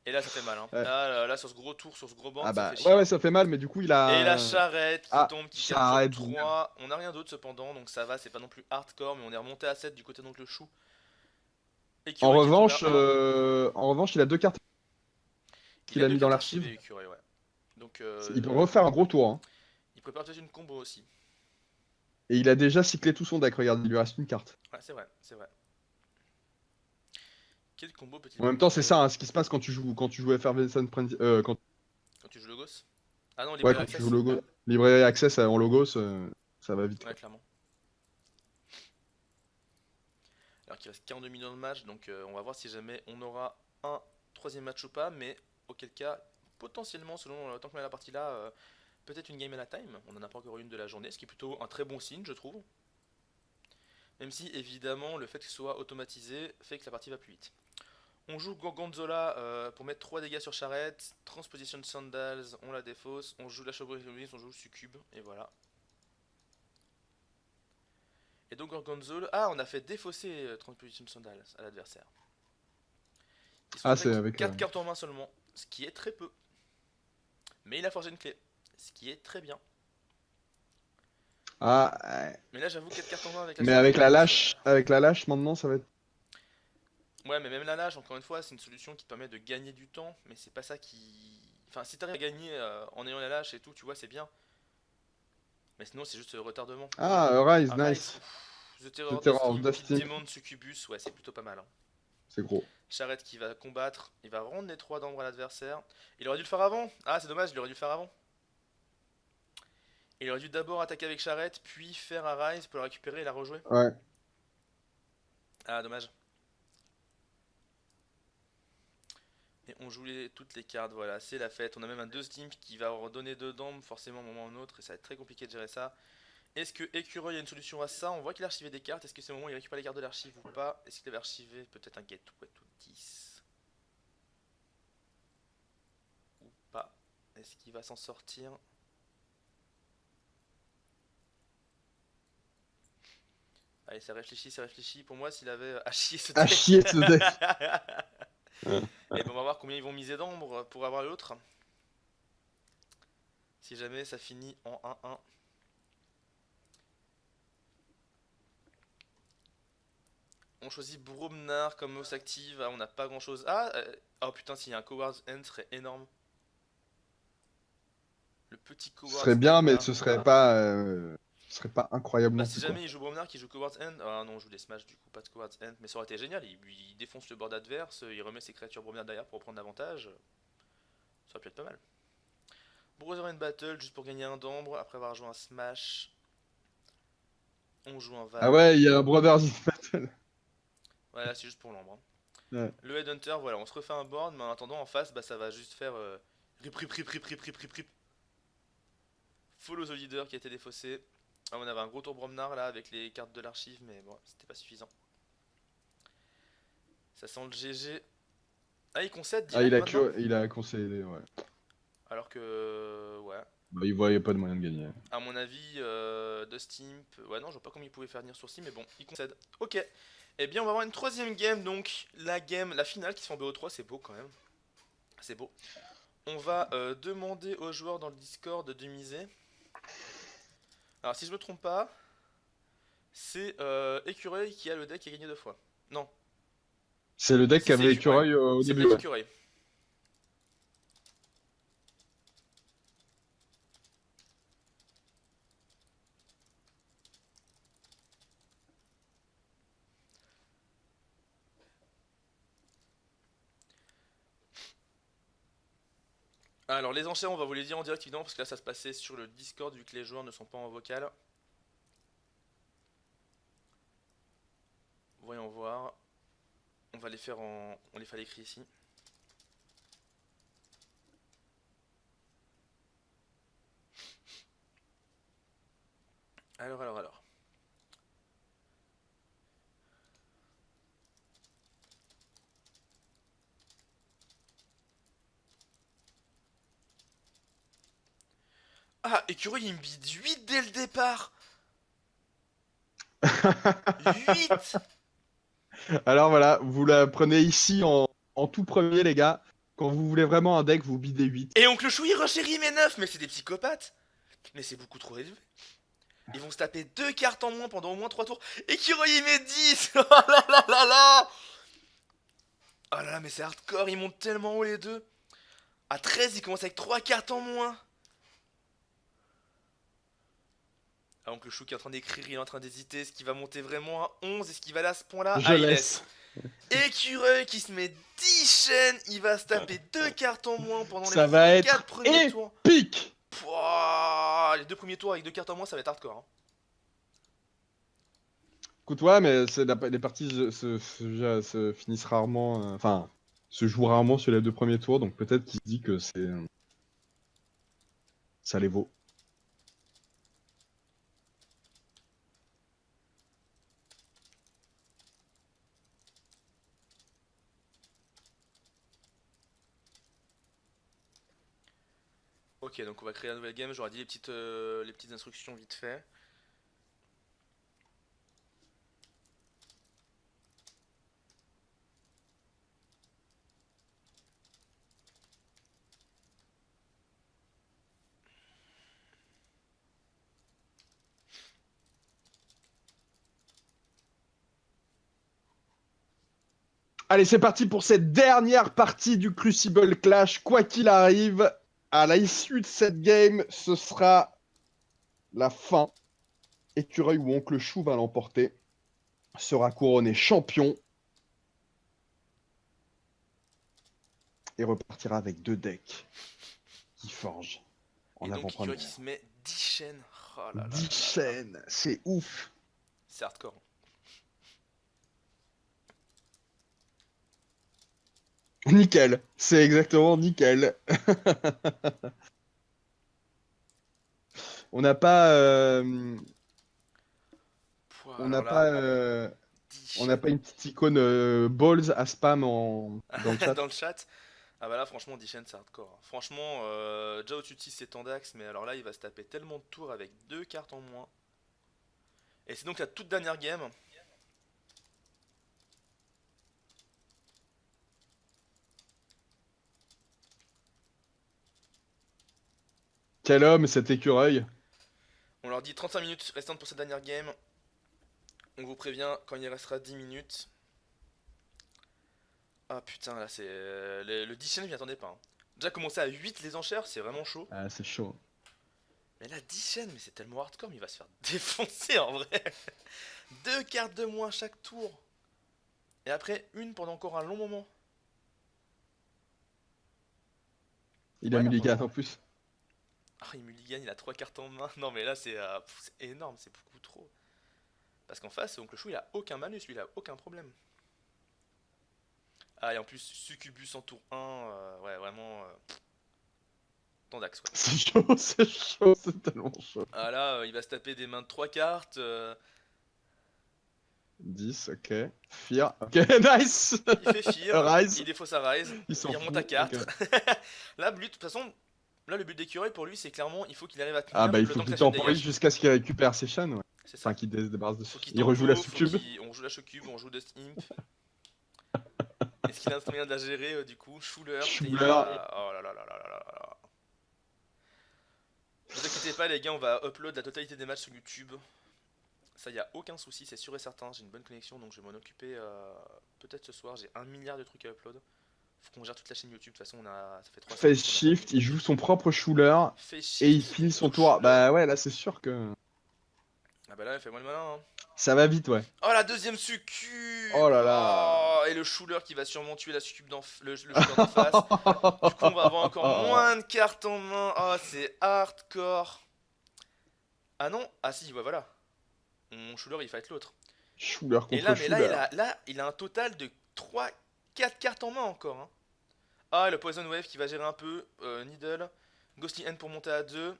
Speaker 1: Et là, ça fait mal. Hein.
Speaker 2: Ouais.
Speaker 1: Là, sur ce gros tour, sur ce gros
Speaker 2: Ah
Speaker 1: board, ça
Speaker 2: bah,
Speaker 1: fait
Speaker 2: ouais,
Speaker 1: chier.
Speaker 2: ouais,
Speaker 1: Hein.
Speaker 2: ça fait mal, mais du coup, il
Speaker 1: Et la
Speaker 2: a.
Speaker 1: charrette qui
Speaker 2: Ah,
Speaker 1: tombe, qui
Speaker 2: ça
Speaker 1: capture
Speaker 2: arrête bien.
Speaker 1: 3. On n'a rien d'autre cependant, donc ça va, c'est pas non plus hardcore, mais on est remonté à 7 du côté donc le chou. Écureuil qui est tombé à 1.
Speaker 2: En revanche, il a deux cartes
Speaker 1: Il
Speaker 2: qu'il
Speaker 1: a
Speaker 2: a
Speaker 1: deux
Speaker 2: mis dans
Speaker 1: cartes
Speaker 2: l'archive.
Speaker 1: archivées, Écureuil, ouais. Donc,
Speaker 2: Il peut refaire un gros tour, hein.
Speaker 1: il prépare peut-être une combo aussi.
Speaker 2: Et il a déjà cyclé tout son deck. Regarde, il lui reste une carte.
Speaker 1: Ouais, c'est vrai, c'est vrai. Quel combo peut-il
Speaker 2: En même temps, c'est
Speaker 1: préparer
Speaker 2: ça, hein, ce qui se passe quand tu joues Effervescent Frenzy.
Speaker 1: quand tu joues le Ghost? Ah non,
Speaker 2: Ouais,
Speaker 1: Library
Speaker 2: quand tu
Speaker 1: Access?
Speaker 2: joues logo. Librairie Access en logos, ça va vite,
Speaker 1: Ouais,
Speaker 2: quoi.
Speaker 1: clairement. Alors qu'il reste 42 millions de matchs, donc on va voir si jamais on aura un troisième match ou pas, mais auquel cas, potentiellement, selon le temps qu'on a la partie là, peut-être une game à la time. On en a pas encore une de la journée, ce qui est plutôt un très bon signe, je trouve. Même si, évidemment, le fait que ce soit automatisé fait que la partie va plus vite. On joue Gorgonzola pour mettre 3 dégâts sur Charrette, Transposition Sandals, on la défausse, on joue la Chauve-souris, on joue le Succube, et voilà. Et donc Gorgonzola, ah on a fait défausser Transposition Sandals à l'adversaire. Il se
Speaker 2: Ah,
Speaker 1: retrouve
Speaker 2: c'est
Speaker 1: avec
Speaker 2: avec.
Speaker 1: 4 cartes en main seulement, ce qui est très peu. Mais il a forgé une clé, ce qui est très bien.
Speaker 2: Ah, ouais.
Speaker 1: Mais là j'avoue 4 cartes en main avec la
Speaker 2: Mais
Speaker 1: Chauve-souris,
Speaker 2: avec la lâche, maintenant, ça va être.
Speaker 1: Ouais, mais même la nage, encore une fois, c'est une solution qui te permet de gagner du temps, mais c'est pas ça qui. Enfin, si t'arrives à gagner en ayant la lâche et tout, tu vois, c'est bien. Mais sinon, c'est juste retardement.
Speaker 2: Ah, Rise,
Speaker 1: Rise,
Speaker 2: nice.
Speaker 1: The
Speaker 2: The
Speaker 1: Terror of
Speaker 2: Terror of
Speaker 1: Dusty, Pit
Speaker 2: Dusty.
Speaker 1: Demon, Succubus, ouais, c'est plutôt pas mal. Hein.
Speaker 2: C'est gros.
Speaker 1: Charrette qui va combattre, il va rendre les 3 d'ambre à l'adversaire. Il aurait dû le faire avant. Ah, c'est dommage, il aurait dû le faire avant. Il aurait dû d'abord attaquer avec Charrette, puis faire un Rise pour la récupérer et la rejouer.
Speaker 2: Ouais.
Speaker 1: Ah, dommage. Et on joue toutes les cartes, voilà, c'est la fête. On a même un 2 Stimp qui va redonner 2 d'ambre, forcément, à un moment ou un autre, et ça va être très compliqué de gérer ça. Est-ce que Écureuil a une solution à ça? On voit qu'il a archivé des cartes. Est-ce que c'est le moment où il récupère les cartes de l'archive ou pas? Est-ce qu'il avait archivé peut-être un Gateway to 10 ou pas? Est-ce qu'il va s'en sortir? Allez, ça réfléchit, ça réfléchit. Pour moi, s'il avait à chier ce
Speaker 2: À
Speaker 1: deck.
Speaker 2: chier ce deck.
Speaker 1: Et ben, on va voir combien ils vont miser d'ambre pour avoir l'autre. Si jamais ça finit en 1-1. On choisit Bromnar comme mouse active. Ah, on n'a pas grand chose. Ah, oh putain, s'il y a un Coward's End, ce serait énorme. Le petit
Speaker 2: Ce
Speaker 1: Coward's
Speaker 2: serait bien,
Speaker 1: End
Speaker 2: mais
Speaker 1: là.
Speaker 2: ce serait pas incroyable
Speaker 1: Bah,
Speaker 2: non
Speaker 1: si
Speaker 2: plus, quoi.
Speaker 1: jamais il joue Bromnar qui joue Coward's End. Ah non, on joue des Smash du coup, pas de Coward's End. Mais ça aurait été génial. Il défonce le board adverse, il remet ses créatures Bromnar derrière pour reprendre l'avantage. Ça aurait pu être pas mal. Brother and Battle juste pour gagner un d'ambre après avoir joué un Smash. On joue un Val.
Speaker 2: Ah ouais, il y a un Brothers in Battle.
Speaker 1: Voilà, c'est juste pour l'ombre. Hein.
Speaker 2: Ouais.
Speaker 1: Le Headhunter, voilà, on se refait un board, mais en attendant, en face, bah, ça va juste faire rip, rip, rip, rip, rip, rip, rip, rip. Follow the leader qui a été défaussé. Ah, on avait un gros tour Bromnar là avec les cartes de l'archive, mais bon, c'était pas suffisant. Ça sent le GG. Ah, il concède
Speaker 2: Ah,
Speaker 1: direct maintenant.
Speaker 2: il a concédé, ouais.
Speaker 1: Alors que, ouais,
Speaker 2: Bah, il voyait pas de moyen de gagner.
Speaker 1: à mon avis, de Steam, ouais, non, je vois pas comment il pouvait faire venir sur Steam, mais bon, il concède. Ok. Eh bien, on va avoir une troisième game, donc la finale qui se fait en BO3, c'est beau quand même. C'est beau. On va demander aux joueurs dans le Discord de miser. Alors, si je me trompe pas, c'est Écureuil qui a le deck qui a gagné 2 fois. Non,
Speaker 2: C'est le deck
Speaker 1: si, c'est
Speaker 2: qu'avait Écureuil au
Speaker 1: c'est
Speaker 2: début.
Speaker 1: peut-être
Speaker 2: Ouais.
Speaker 1: Écureuil. Alors, les enchères, on va vous les dire en direct évidemment, parce que là, ça se passait sur le Discord vu que les joueurs ne sont pas en vocal. Voyons voir. On va les faire en... On les fait à l'écrit ici. Alors. Ah, Écureuil il me bide 8 dès le départ. 8.
Speaker 2: Alors voilà, vous la prenez ici en tout premier, les gars. Quand vous voulez vraiment un deck, vous bidez 8.
Speaker 1: Et Oncle Chou il renchérit mes 9. Mais c'est des psychopathes. Mais c'est beaucoup trop élevé. Ils vont se taper 2 cartes en moins pendant au moins 3 tours. Écureuil il met 10. Oh là là là là. Oh là là, mais c'est hardcore. Ils montent tellement haut les deux. À 13, ils commencent avec 3 cartes en moins. Ah, Oncle Chou qui est en train d'écrire, il est en train d'hésiter. Est-ce qu'il va monter vraiment à 11? Est-ce qu'il va aller à ce point-là?
Speaker 2: Je
Speaker 1: Ah, il
Speaker 2: laisse.
Speaker 1: laisse. Écureuil qui se met 10 chaînes. Il va se taper 2 cartes en moins pendant
Speaker 2: Ça
Speaker 1: les
Speaker 2: va
Speaker 1: 4
Speaker 2: être
Speaker 1: premiers tours.
Speaker 2: épique.
Speaker 1: Pouah, les 2 premiers tours avec 2 cartes en moins, ça va être hardcore. Hein.
Speaker 2: Écoute, ouais, mais les parties se finissent rarement. Enfin, se jouent rarement sur les 2 premiers tours, donc peut-être qu'il se dit que ça les vaut.
Speaker 1: Ok, donc on va créer la nouvelle game. J'aurais dit les petites instructions vite fait.
Speaker 2: Allez, c'est parti pour cette dernière partie du Crucible Clash. Quoi qu'il arrive, à l'issue de cette game, ce sera la fin. Écureuil ou Oncle Chou va l'emporter. Sera couronné champion. Et repartira avec 2 decks qui forgent en
Speaker 1: Et donc
Speaker 2: avant-première.
Speaker 1: Écureuil qui se met 10 chaînes. Oh là là
Speaker 2: 10
Speaker 1: là là.
Speaker 2: chaînes, c'est ouf.
Speaker 1: C'est hardcore.
Speaker 2: Nickel, c'est exactement nickel. On n'a pas,
Speaker 1: Pouah,
Speaker 2: on n'a
Speaker 1: alors
Speaker 2: pas,
Speaker 1: là, 10
Speaker 2: on n'a
Speaker 1: chaînes.
Speaker 2: pas une petite icône balls à spam dans le chat.
Speaker 1: Dans le chat. Ah bah là franchement 10 chaînes c'est hardcore. Hein. Franchement déjà au-dessus de 6 c'est Tandax mais alors là il va se taper tellement de tours avec 2 cartes en moins. Et c'est donc la toute dernière game.
Speaker 2: Quel homme cet écureuil.
Speaker 1: On leur dit 35 minutes restantes pour cette dernière game. On vous prévient quand il restera 10 minutes. Ah putain là c'est... le 10 chaînes je m'y attendais pas. Hein. Déjà commencer à 8 les enchères c'est vraiment chaud.
Speaker 2: Ah, c'est chaud.
Speaker 1: Mais là 10 chaînes mais c'est tellement hardcore mais il va se faire défoncer en vrai. 2 cartes de moins chaque tour. Et après une pendant encore un long moment.
Speaker 2: Il a
Speaker 1: Ouais, non,
Speaker 2: mulligan
Speaker 1: pendant-
Speaker 2: en plus.
Speaker 1: Ah il mulligan, il a 3 cartes en main. Non mais là c'est énorme, c'est beaucoup trop. Parce qu'en face, Oncle Chou il a aucun malus, lui il a aucun problème. Ah et en plus Succubus en tour 1, ouais vraiment... Tandax quoi.
Speaker 2: C'est chaud, c'est tellement chaud.
Speaker 1: Ah là il va se taper des mains de 3 cartes.
Speaker 2: 10, ok. Fear, ok, nice.
Speaker 1: Il fait Fear,
Speaker 2: Rise,
Speaker 1: il défausse sa Rise,
Speaker 2: il s'en
Speaker 1: il remonte à
Speaker 2: fout.
Speaker 1: 4.
Speaker 2: Ok.
Speaker 1: Là, de toute façon, là le but d'écureuil pour lui c'est clairement il faut qu'il arrive à
Speaker 2: Ah
Speaker 1: tenir
Speaker 2: bah il
Speaker 1: le
Speaker 2: faut
Speaker 1: temps que
Speaker 2: qu'il
Speaker 1: la chaîne
Speaker 2: temporise
Speaker 1: dégage.
Speaker 2: jusqu'à ce qu'il récupère ses chaînes, ouais.
Speaker 1: C'est
Speaker 2: Enfin
Speaker 1: ça.
Speaker 2: qu'il se débarrasse
Speaker 1: Faut
Speaker 2: dessus.
Speaker 1: qu'il
Speaker 2: Il rejoue la
Speaker 1: tempo,
Speaker 2: succube.
Speaker 1: on joue la Shocube, on joue Dust Imp. Est-ce qu'il a un moyen de la gérer du coup? Schuller, il
Speaker 2: Schuller.
Speaker 1: va... Oh là là là là là là là. Ne vous inquiétez pas les gars, on va upload la totalité des matchs sur YouTube. Ça y a aucun souci, c'est sûr et certain, j'ai une bonne connexion donc je vais m'en occuper peut-être ce soir, j'ai 1 milliard de trucs à upload. Faut qu'on gère toute la chaîne YouTube, de toute façon ça fait 3 semaines.
Speaker 2: Face shift, il joue son propre Schuller.
Speaker 1: Face
Speaker 2: Et il
Speaker 1: shift,
Speaker 2: finit son
Speaker 1: tout
Speaker 2: tour.
Speaker 1: Schuller.
Speaker 2: Bah ouais, là c'est sûr que
Speaker 1: Ah bah là fais-moi le malin hein.
Speaker 2: ça va vite, ouais.
Speaker 1: Oh la deuxième succube.
Speaker 2: Oh là là.
Speaker 1: Oh, et le Schuller qui va sûrement tuer la succube le Schuller d'en face. Du coup on va avoir encore moins de cartes en main. Oh c'est hardcore. Ah non, ah si, ouais voilà. Mon Schuller il fight l'autre.
Speaker 2: Schuler
Speaker 1: Et
Speaker 2: contre
Speaker 1: mais là,
Speaker 2: Schuler.
Speaker 1: il a un total de 4 cartes en main encore, hein. Ah, le Poison Wave qui va gérer un peu. Needle. Ghostly End pour monter à 2.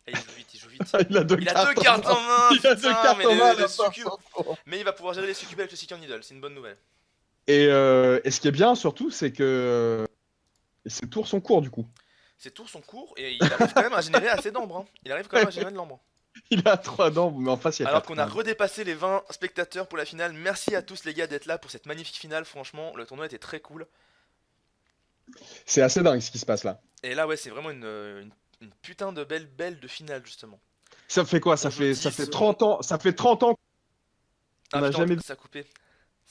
Speaker 1: Et il joue vite, il joue vite.
Speaker 2: Il a deux
Speaker 1: Il a 2
Speaker 2: cartes en
Speaker 1: cartes
Speaker 2: main.
Speaker 1: en main,
Speaker 2: Il a deux
Speaker 1: putain,
Speaker 2: cartes
Speaker 1: mais
Speaker 2: en main,
Speaker 1: le
Speaker 2: la
Speaker 1: succube.
Speaker 2: personne.
Speaker 1: Mais il va pouvoir gérer les succubes avec le Seeker Needle, c'est une bonne nouvelle.
Speaker 2: Et ce qui est bien surtout, c'est que ses tours sont courts du coup.
Speaker 1: Ses tours sont courts et il arrive quand même à générer assez d'ambre, hein. Il arrive quand même à générer de l'ambre.
Speaker 2: Il a 3 dents, mais en face il y a
Speaker 1: Alors
Speaker 2: 4
Speaker 1: qu'on
Speaker 2: quand
Speaker 1: a
Speaker 2: même.
Speaker 1: redépassé les 20 spectateurs pour la finale. Merci à tous les gars d'être là pour cette magnifique finale. Franchement, le tournoi était très cool.
Speaker 2: C'est assez dingue ce qui se passe là.
Speaker 1: Et là, ouais, c'est vraiment une putain de belle de finale, justement.
Speaker 2: Ça fait quoi?
Speaker 1: On joue
Speaker 2: Ça
Speaker 1: 10,
Speaker 2: fait 30 ans. Ça fait 30 ans qu'on
Speaker 1: Ah
Speaker 2: n'a
Speaker 1: putain,
Speaker 2: jamais vu.
Speaker 1: ça a coupé.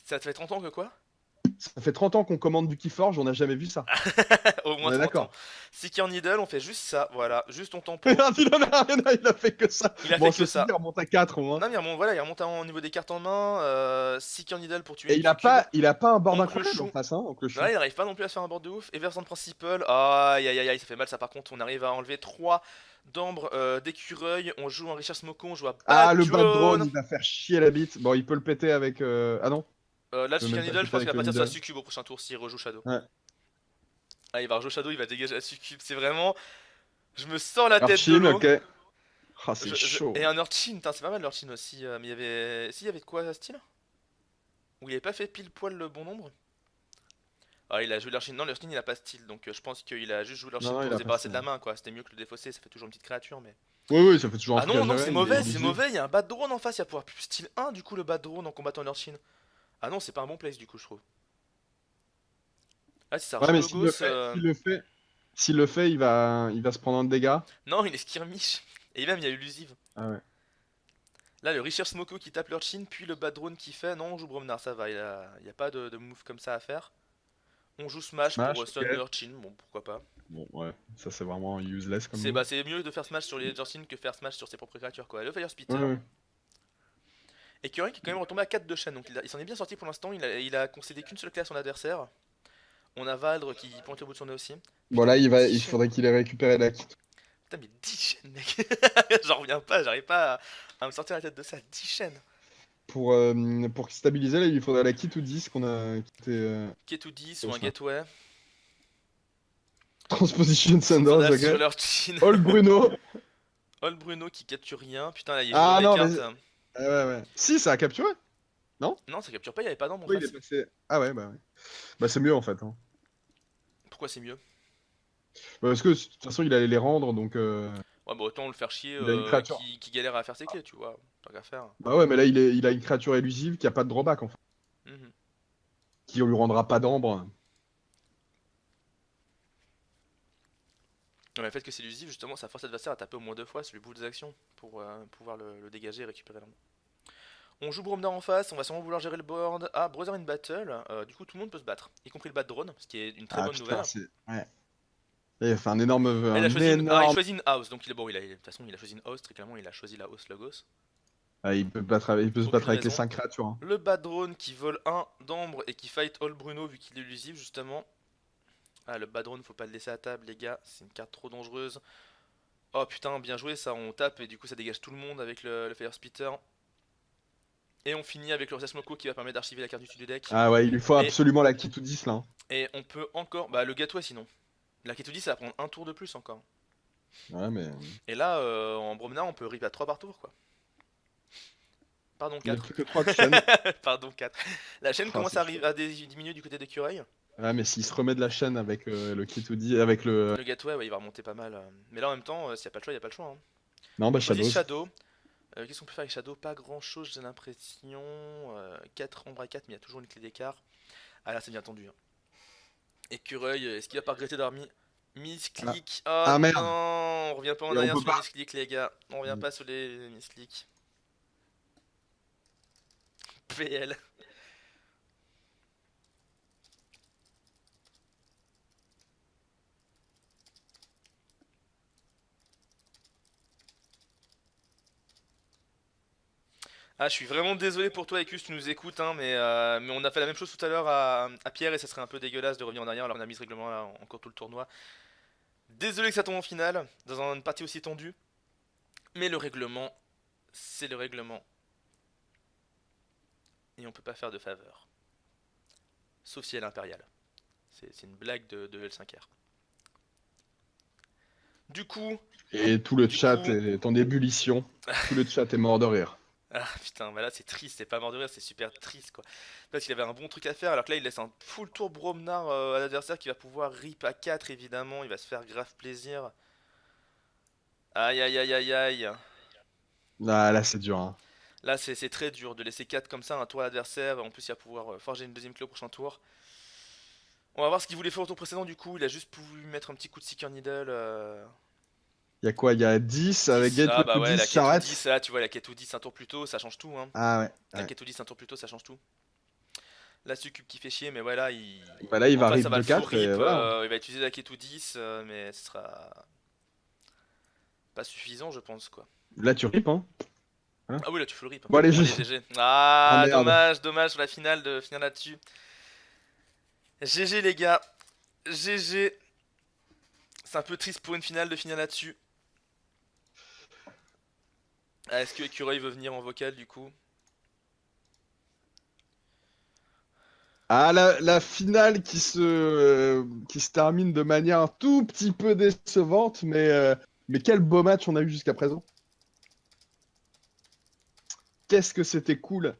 Speaker 1: Ça te fait 30 ans que quoi?
Speaker 2: Ça fait 30 ans qu'on commande du Keyforge, on n'a jamais vu ça.
Speaker 1: Au
Speaker 2: On
Speaker 1: moins
Speaker 2: est
Speaker 1: 30 ans.
Speaker 2: d'accord.
Speaker 1: Seeker Needle, on fait juste ça, voilà. Juste on tempo.
Speaker 2: Regarde, il en a rien, il a fait que ça.
Speaker 1: Il a
Speaker 2: Bon,
Speaker 1: fait que
Speaker 2: ceci dit,
Speaker 1: ça.
Speaker 2: il remonte à 4 au moins.
Speaker 1: Non mais voilà, il remonte au niveau des cartes en main. Seeker Needle pour tuer
Speaker 2: Et
Speaker 1: une succube.
Speaker 2: il a pas un board
Speaker 1: Oncle
Speaker 2: incroyable en
Speaker 1: Chou.
Speaker 2: face, hein, Oncle Chou.
Speaker 1: Là, il arrive pas non plus à se faire un board de ouf. Everson Principal. Aïe aïe aïe aïe, ça fait mal ça par contre. On arrive à enlever 3 d'ambre d'écureuil. On joue un Richard Smoko, on joue à
Speaker 2: Ah,
Speaker 1: Bad
Speaker 2: le bad drone,
Speaker 1: Drone.
Speaker 2: il va faire chier la bite. Bon, il peut le péter avec. Ah non,
Speaker 1: Là, le
Speaker 2: il peut
Speaker 1: Seeker
Speaker 2: même pas le
Speaker 1: Needle, je
Speaker 2: péter
Speaker 1: pense qu'il
Speaker 2: avec
Speaker 1: va
Speaker 2: le
Speaker 1: partir sur la
Speaker 2: Needle.
Speaker 1: succube au prochain tour s'il rejoue Shadow.
Speaker 2: Ouais.
Speaker 1: Ah, il va rejouer Shadow, il va dégager la succube. C'est vraiment. Je me sors la tête de
Speaker 2: Archin,
Speaker 1: l'eau.
Speaker 2: ok. Ah, c'est chaud.
Speaker 1: Et un Urchin, putain, c'est pas mal l'Urchin aussi. Mais il y avait. Si, il y avait de quoi style? Où il avait pas fait pile poil le bon nombre? Ah, il a joué l'Urchin. Non, l'Urchin il a pas style, donc je pense qu'il a juste joué
Speaker 2: Non,
Speaker 1: l'Urchin
Speaker 2: non,
Speaker 1: pour
Speaker 2: il
Speaker 1: se
Speaker 2: a pas
Speaker 1: débarrasser de
Speaker 2: style.
Speaker 1: la main, quoi. C'était mieux que le défausser, ça fait toujours une petite créature, mais.
Speaker 2: Oui, oui, ça fait toujours un
Speaker 1: Ah
Speaker 2: truc à
Speaker 1: non, non,
Speaker 2: gérer, il est
Speaker 1: c'est
Speaker 2: elusive.
Speaker 1: mauvais, il y a un bad drone en face, il va pouvoir plus style 1 du coup le bad drone en combattant l'Urchin. Ah non, c'est pas un bon place du coup, je trouve. Ah, si ça
Speaker 2: Ouais,
Speaker 1: rejoue
Speaker 2: mais
Speaker 1: Logos.
Speaker 2: s'il le fait, il va se prendre un dégât.
Speaker 1: Non, il est skirmish. Et même, il y a Elusive.
Speaker 2: Ah ouais.
Speaker 1: Là, le Richard Smoko qui tape l'Urchin, puis le bad drone qui fait. Non, on joue Bromnar, ça va, il y a pas de move comme ça à faire. On joue Smash pour
Speaker 2: Smash,
Speaker 1: stun
Speaker 2: ok.
Speaker 1: l'Urchin, bon, pourquoi pas.
Speaker 2: Bon, ouais, ça c'est vraiment useless comme move.
Speaker 1: C'est mieux de faire Smash sur les Urchin que faire Smash sur ses propres créatures, quoi. Le Fire
Speaker 2: Ouais,
Speaker 1: Spitter.
Speaker 2: ouais.
Speaker 1: Et Curry qui est quand même retombé à 4 de chaîne, donc il s'en est bien sorti pour l'instant. Il a concédé qu'une seule clé à son adversaire. On a Valdre qui pointe le bout de son nez aussi.
Speaker 2: Bon,
Speaker 1: Putain,
Speaker 2: là,
Speaker 1: mais 10
Speaker 2: il
Speaker 1: chaînes.
Speaker 2: faudrait qu'il ait récupéré la kit.
Speaker 1: Putain, mais 10 chaînes, mec. J'en reviens pas, j'arrive pas à me sortir la tête de ça. 10 chaînes.
Speaker 2: Pour stabiliser, là, il lui faudrait la kit ou 10 qu'on a quitté.
Speaker 1: Ketu 10
Speaker 2: C'est
Speaker 1: ou un
Speaker 2: ça.
Speaker 1: Gateway.
Speaker 2: Transposition Sanders,
Speaker 1: Sandals sur
Speaker 2: ok.
Speaker 1: leur chin.
Speaker 2: All Bruno.
Speaker 1: All Bruno qui capture rien. Putain, là, il joue
Speaker 2: Ah
Speaker 1: les
Speaker 2: non,
Speaker 1: cartes.
Speaker 2: mais. Ah, ouais, ouais. Si, ça a capturé. Non?
Speaker 1: Non, ça capture pas, il y avait pas d'ambre en
Speaker 2: Oui, il est
Speaker 1: face.
Speaker 2: passé. Ah ouais, bah ouais. Bah c'est mieux en fait, hein.
Speaker 1: Pourquoi c'est mieux?
Speaker 2: Parce que de toute façon, il allait les rendre, donc.
Speaker 1: Ouais, bah autant le faire chier
Speaker 2: Il a une créature.
Speaker 1: qui galère à faire ses clés, tu vois. Tant qu'à faire.
Speaker 2: Bah ouais, mais là, il a une créature élusive qui a pas de drawback en fait.
Speaker 1: Mhm.
Speaker 2: Qui lui rendra pas d'ambre.
Speaker 1: Ouais, le fait que c'est élusif, justement, ça force l'adversaire à taper au moins 2 fois sur le bout des actions pour pouvoir le dégager et récupérer l'ambre. On joue Bromnar en face, on va sûrement vouloir gérer le board. Ah, Brother in Battle, du coup tout le monde peut se battre, y compris le bad drone, ce qui est une très
Speaker 2: Ah
Speaker 1: bonne nouvelle.
Speaker 2: putain, c'est. Ouais. Il a fait un énorme.
Speaker 1: Ah, il a
Speaker 2: Un
Speaker 1: choisi il
Speaker 2: énorme.
Speaker 1: choisit une house, donc bon, de toute façon il a choisi une house, très clairement il a choisi la house Logos.
Speaker 2: Ah, il peut se battre
Speaker 1: Aucune
Speaker 2: avec les
Speaker 1: raison.
Speaker 2: 5 créatures, hein.
Speaker 1: Le bad drone qui vole un d'ambre et qui fight All Bruno vu qu'il est élusif justement. Ah, le bad drone, faut pas le laisser à table les gars, c'est une carte trop dangereuse. Oh putain, bien joué ça, on tape et du coup ça dégage tout le monde avec le Fire Spitter. Et on finit avec le Smoko qui va permettre d'archiver la carte du dessus du deck.
Speaker 2: Ah ouais, il lui faut
Speaker 1: Et-
Speaker 2: absolument la kit ou 10 là, hein.
Speaker 1: Et on peut encore. Bah, le Gateway sinon. La Ketudi, ça va prendre un tour de plus encore.
Speaker 2: Ouais, mais.
Speaker 1: Et là, en Bromnar, on peut rip à 3 par tour quoi. Pardon,
Speaker 2: Il n'y a
Speaker 1: 4.
Speaker 2: plus que 3 de chaîne.
Speaker 1: Pardon, 4. La chaîne
Speaker 2: Ah,
Speaker 1: commence
Speaker 2: c'est
Speaker 1: à diminuer du côté d'écureuil.
Speaker 2: Ouais, mais s'il se remet de la chaîne avec le kit ou 10, avec le.
Speaker 1: Le Gateway, ouais, il va remonter pas mal. Mais là, en même temps, s'il n'y a pas le choix, il n'y a pas le choix, hein.
Speaker 2: Non, bah
Speaker 1: On choisit
Speaker 2: Shadows.
Speaker 1: Shadow. Qu'est-ce qu'on peut faire avec Shadow? Pas grand chose, j'ai l'impression. 4 ombres à 4, mais il y a toujours une clé d'écart. Ah là, c'est bien tendu, hein. Écureuil, est-ce qu'il va pas regretter d'avoir misclick? Oh
Speaker 2: Ah merde.
Speaker 1: non, on revient pas en
Speaker 2: Et on
Speaker 1: arrière
Speaker 2: peut
Speaker 1: sur les
Speaker 2: pas.
Speaker 1: misclicks, les gars. On revient
Speaker 2: Mm.
Speaker 1: pas sur les misclicks. PL. Ah, je suis vraiment désolé pour toi, Ecus, tu nous écoutes, hein, mais on a fait la même chose tout à l'heure à Pierre et ça serait un peu dégueulasse de revenir en arrière alors qu'on a mis ce règlement là encore tout le tournoi. Désolé que ça tombe en finale, dans une partie aussi tendue, mais le règlement, c'est le règlement. Et on peut pas faire de faveur. Sauf si elle est impériale. C'est une blague de L5R. Du coup,
Speaker 2: Et tout le
Speaker 1: du
Speaker 2: chat
Speaker 1: coup...
Speaker 2: est en ébullition. Tout le chat est mort de rire.
Speaker 1: Ah putain, bah là c'est triste, c'est pas mort de rire, c'est super triste quoi. Parce qu'il avait un bon truc à faire, alors que là il laisse un full tour Bromnar à l'adversaire qui va pouvoir rip à 4 évidemment, il va se faire grave plaisir. Aïe aïe aïe aïe aïe.
Speaker 2: Ah, là, c'est dur. Hein.
Speaker 1: Là c'est très dur de laisser 4 comme ça, un tour à l'adversaire, en plus il va pouvoir forger une deuxième clé au prochain tour. On va voir ce qu'il voulait faire au tour précédent du coup, il a juste pu mettre un petit coup de Seeker Needle.
Speaker 2: Il y a quoi? Il y a 10 avec
Speaker 1: 10, ah
Speaker 2: Gateway
Speaker 1: bah
Speaker 2: to
Speaker 1: ouais,
Speaker 2: 10,
Speaker 1: la quête ou
Speaker 2: s'arrête.
Speaker 1: 10 là, tu vois la quête ou 10 un tour plus tôt, ça change tout hein.
Speaker 2: Ah ouais.
Speaker 1: La
Speaker 2: Ouais.
Speaker 1: quête ou 10 un tour plus tôt, ça change tout. Là Succube qui fait chier, mais voilà,
Speaker 2: Bah là, il
Speaker 1: en
Speaker 2: va
Speaker 1: face ça
Speaker 2: rip
Speaker 1: va
Speaker 2: de
Speaker 1: le full
Speaker 2: 4 et
Speaker 1: rip,
Speaker 2: voilà.
Speaker 1: il va utiliser la Ketu 10, mais ce sera pas suffisant je pense quoi.
Speaker 2: Là, tu rip, hein. Voilà.
Speaker 1: Ah oui là tu full rip.
Speaker 2: Bon, allez,
Speaker 1: Bon allez
Speaker 2: juste.
Speaker 1: GG.
Speaker 2: Ah
Speaker 1: Ah
Speaker 2: merde.
Speaker 1: dommage, dommage sur la finale de finir là-dessus. GG les gars, GG. C'est un peu triste pour une finale de finir là-dessus. Ah, est-ce que Écureuil veut venir en vocal du coup?
Speaker 2: Ah, la finale qui se termine de manière un tout petit peu décevante, mais quel beau match on a eu jusqu'à présent. Qu'est-ce que c'était cool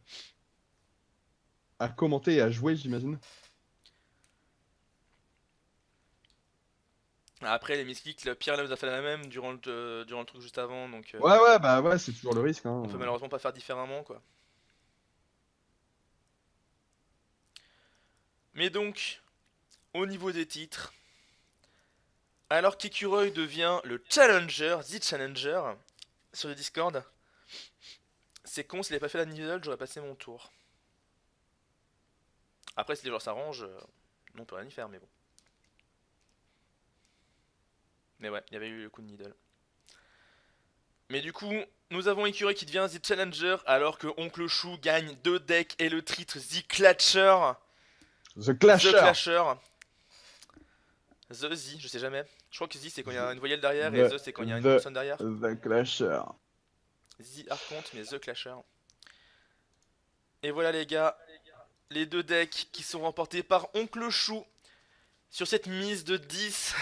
Speaker 2: à commenter et à jouer, j'imagine.
Speaker 1: Après les misclicks, Pierre là nous a fait la même durant le truc juste avant, donc
Speaker 2: Ouais, ouais, bah ouais, c'est toujours le risque. Hein.
Speaker 1: on peut malheureusement pas faire différemment quoi. Mais donc, au niveau des titres, alors qu'Écureuil devient le challenger, The Challenger, sur le Discord, c'est con, s'il avait pas fait la needle, j'aurais passé mon tour. Après, si les joueurs s'arrangent, on peut rien y faire, mais bon. Mais ouais, il y avait eu le coup de needle. Mais du coup, nous avons Écureuil qui devient The Challenger, alors que Oncle Chou gagne 2 decks et le titre The Clatcher.
Speaker 2: The
Speaker 1: The
Speaker 2: Clasher.
Speaker 1: Clasher. The Z, je sais jamais. Je crois que Z c'est quand il y a une voyelle derrière et
Speaker 2: The,
Speaker 1: The c'est quand il y a une
Speaker 2: the,
Speaker 1: consonne derrière.
Speaker 2: the Clasher.
Speaker 1: The Archonte, mais The Clasher. Et voilà les gars, les 2 decks qui sont remportés par Oncle Chou sur cette mise de 10.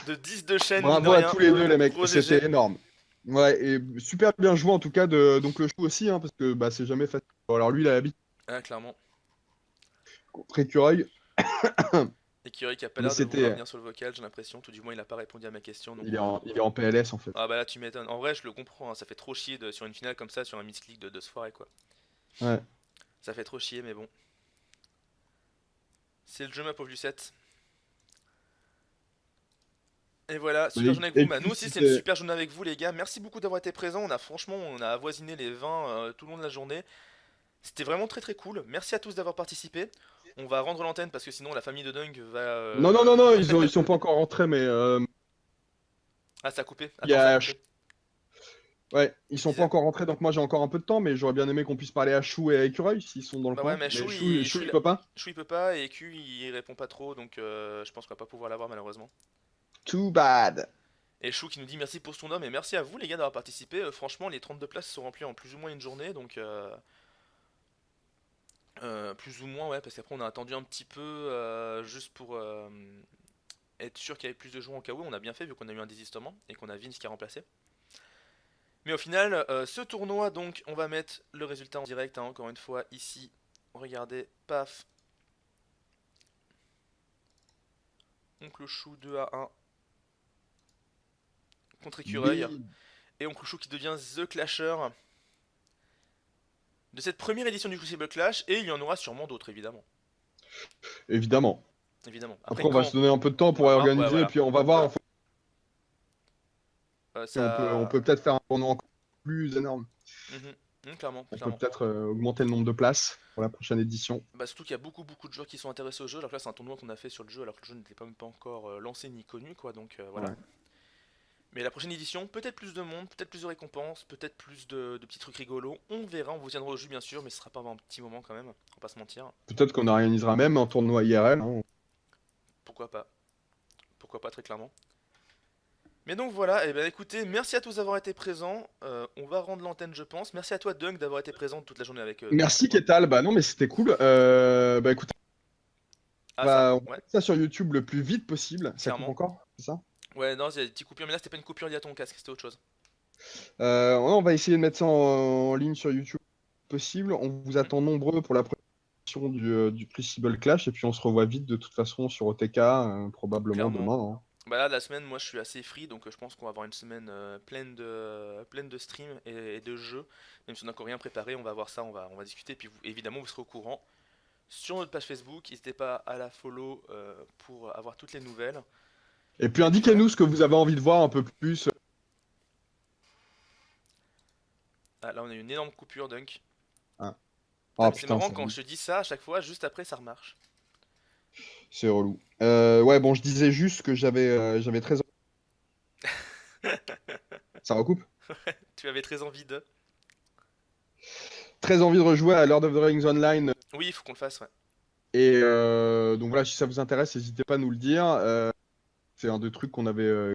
Speaker 1: De 10 de chaîne, mine de
Speaker 2: Bravo à
Speaker 1: rien.
Speaker 2: tous les deux, les mecs.
Speaker 1: Gros GG.
Speaker 2: C'était énorme. Ouais, et super bien joué en tout cas de donc le chou aussi, hein, parce que bah, c'est jamais facile. Bon, alors lui, il a l'habitude
Speaker 1: Ah, clairement.
Speaker 2: contre Écureuil,
Speaker 1: Écureuil qui a pas
Speaker 2: mais
Speaker 1: l'air de vouloir
Speaker 2: c'était.
Speaker 1: venir sur le vocal, j'ai l'impression. Tout du moins, il a pas répondu à ma question. Donc
Speaker 2: Il est en PLS en fait.
Speaker 1: ah bah là, tu m'étonnes. En vrai, je le comprends. Hein, ça fait trop chier sur une finale comme ça, sur un misclick de se foirer quoi.
Speaker 2: Ouais.
Speaker 1: Ça fait trop chier, mais bon. C'est le jeu, ma pauvre Lucette. Et voilà, super journée avec vous.
Speaker 2: Et
Speaker 1: Bah, nous
Speaker 2: puis
Speaker 1: aussi, c'est une
Speaker 2: c'était.
Speaker 1: super journée avec vous, les gars. Merci beaucoup d'avoir été présents. On a avoisiné les 20 tout le long de la journée. C'était vraiment très très cool. Merci à tous d'avoir participé. On va rendre l'antenne parce que sinon la famille de Dung va.
Speaker 2: Non, non, non, non, ils sont pas encore rentrés, mais
Speaker 1: Ah, ça a coupé.
Speaker 2: il y
Speaker 1: Attends, ça a
Speaker 2: a.
Speaker 1: coupé.
Speaker 2: Ouais, ils
Speaker 1: Tu
Speaker 2: sont pas
Speaker 1: disais?
Speaker 2: encore rentrés, donc moi j'ai encore un peu de temps, mais j'aurais bien aimé qu'on puisse parler à Chou et à Écureuil s'ils sont dans le
Speaker 1: Bah ouais,
Speaker 2: coin.
Speaker 1: mais
Speaker 2: Mais
Speaker 1: Chou,
Speaker 2: Chou il peut pas.
Speaker 1: Chou, il peut pas et Q il répond pas trop donc je pense qu'on va pas pouvoir l'avoir malheureusement.
Speaker 2: Too bad.
Speaker 1: Et Chou qui nous dit merci pour son homme et merci à vous les gars d'avoir participé. Franchement, les 32 places sont remplies en plus ou moins une journée donc plus ou moins ouais, parce qu'après on a attendu un petit peu juste pour être sûr qu'il y avait plus de joueurs en cas où. On a bien fait vu qu'on a eu un désistement et qu'on a Vince qui a remplacé. Mais au final, ce tournoi, donc, on va mettre le résultat en direct, hein, encore une fois, ici. Regardez, paf. Oncle Chou 2 à 1 contre Écureuil.
Speaker 2: Mais
Speaker 1: Et Oncle Chou qui devient The Clasher de cette première édition du Crucible Clash. Et il y en aura sûrement d'autres, évidemment.
Speaker 2: évidemment.
Speaker 1: Évidemment.
Speaker 2: Après,
Speaker 1: Après,
Speaker 2: on va
Speaker 1: quand
Speaker 2: se donner un peu de temps
Speaker 1: on
Speaker 2: pour
Speaker 1: va voir, ouais,
Speaker 2: réorganiser, et
Speaker 1: voilà.
Speaker 2: puis on va voir. On
Speaker 1: Ça.
Speaker 2: peut peut-être faire un tournoi encore plus énorme.
Speaker 1: Mhm. Clairement,
Speaker 2: On peut
Speaker 1: clairement.
Speaker 2: peut-être augmenter le nombre de places pour la prochaine édition.
Speaker 1: Bah, surtout qu'il y a beaucoup de joueurs qui sont intéressés au jeu. Alors que là, c'est un tournoi qu'on a fait sur le jeu, alors que le jeu n'était pas même pas encore lancé ni connu, quoi. Donc voilà.
Speaker 2: Ouais.
Speaker 1: Mais la prochaine édition, peut-être plus de monde, peut-être plus de récompenses, peut-être plus de petits trucs rigolos. On verra, on vous tiendra au jus bien sûr, mais ce sera pas avant un petit moment quand même, on va pas se mentir.
Speaker 2: Peut-être qu'on organisera même un tournoi IRL. Hein.
Speaker 1: Pourquoi pas? Pourquoi pas très clairement. Mais donc voilà, et ben écoutez, merci à tous d'avoir été présents. On va rendre l'antenne, je pense. Merci à toi, Dunk, d'avoir été présent toute la journée avec
Speaker 2: Merci
Speaker 1: moi.
Speaker 2: Ketal, bah non mais c'était cool. Bah écoute,
Speaker 1: Ah, ça,
Speaker 2: on va
Speaker 1: ouais,
Speaker 2: mettre ça sur YouTube le plus vite possible. Ça coupe
Speaker 1: clairement.
Speaker 2: encore, c'est ça?
Speaker 1: Ouais, non, il y a des petites coupures, mais là, c'était pas une coupure liée à ton casque, c'était autre chose.
Speaker 2: On va essayer de mettre ça en ligne sur YouTube possible. On vous
Speaker 1: Mhm,
Speaker 2: attend nombreux pour la présentation du Crucible Clash et puis on se revoit vite de toute façon sur OTK, probablement
Speaker 1: clairement.
Speaker 2: demain, hein.
Speaker 1: Bah là, la semaine, moi, je suis assez free, donc je pense qu'on va avoir une semaine pleine de streams et de jeux. Même si on n'a encore rien préparé, on va voir ça, on va discuter, puis évidemment, vous serez au courant. Sur notre page Facebook, n'hésitez pas à la follow pour avoir toutes les nouvelles.
Speaker 2: Et puis
Speaker 1: Et puis voilà.
Speaker 2: indiquez-nous ce que vous avez envie de voir un peu plus.
Speaker 1: Ah, là, on a eu une énorme coupure, Dunk.
Speaker 2: Ah,
Speaker 1: Ah,
Speaker 2: ah,
Speaker 1: mais c'est
Speaker 2: putain,
Speaker 1: marrant, quand je te dis ça, à chaque fois, juste après, ça remarche.
Speaker 2: c'est relou. Ouais, bon, je disais juste que j'avais très... Ça recoupe?
Speaker 1: Tu avais très envie de...
Speaker 2: Très envie de rejouer à Lord of the Rings Online.
Speaker 1: Oui, il faut qu'on le fasse, ouais.
Speaker 2: Et donc voilà, si ça vous intéresse, n'hésitez pas à nous le dire. C'est un des trucs qu'on avait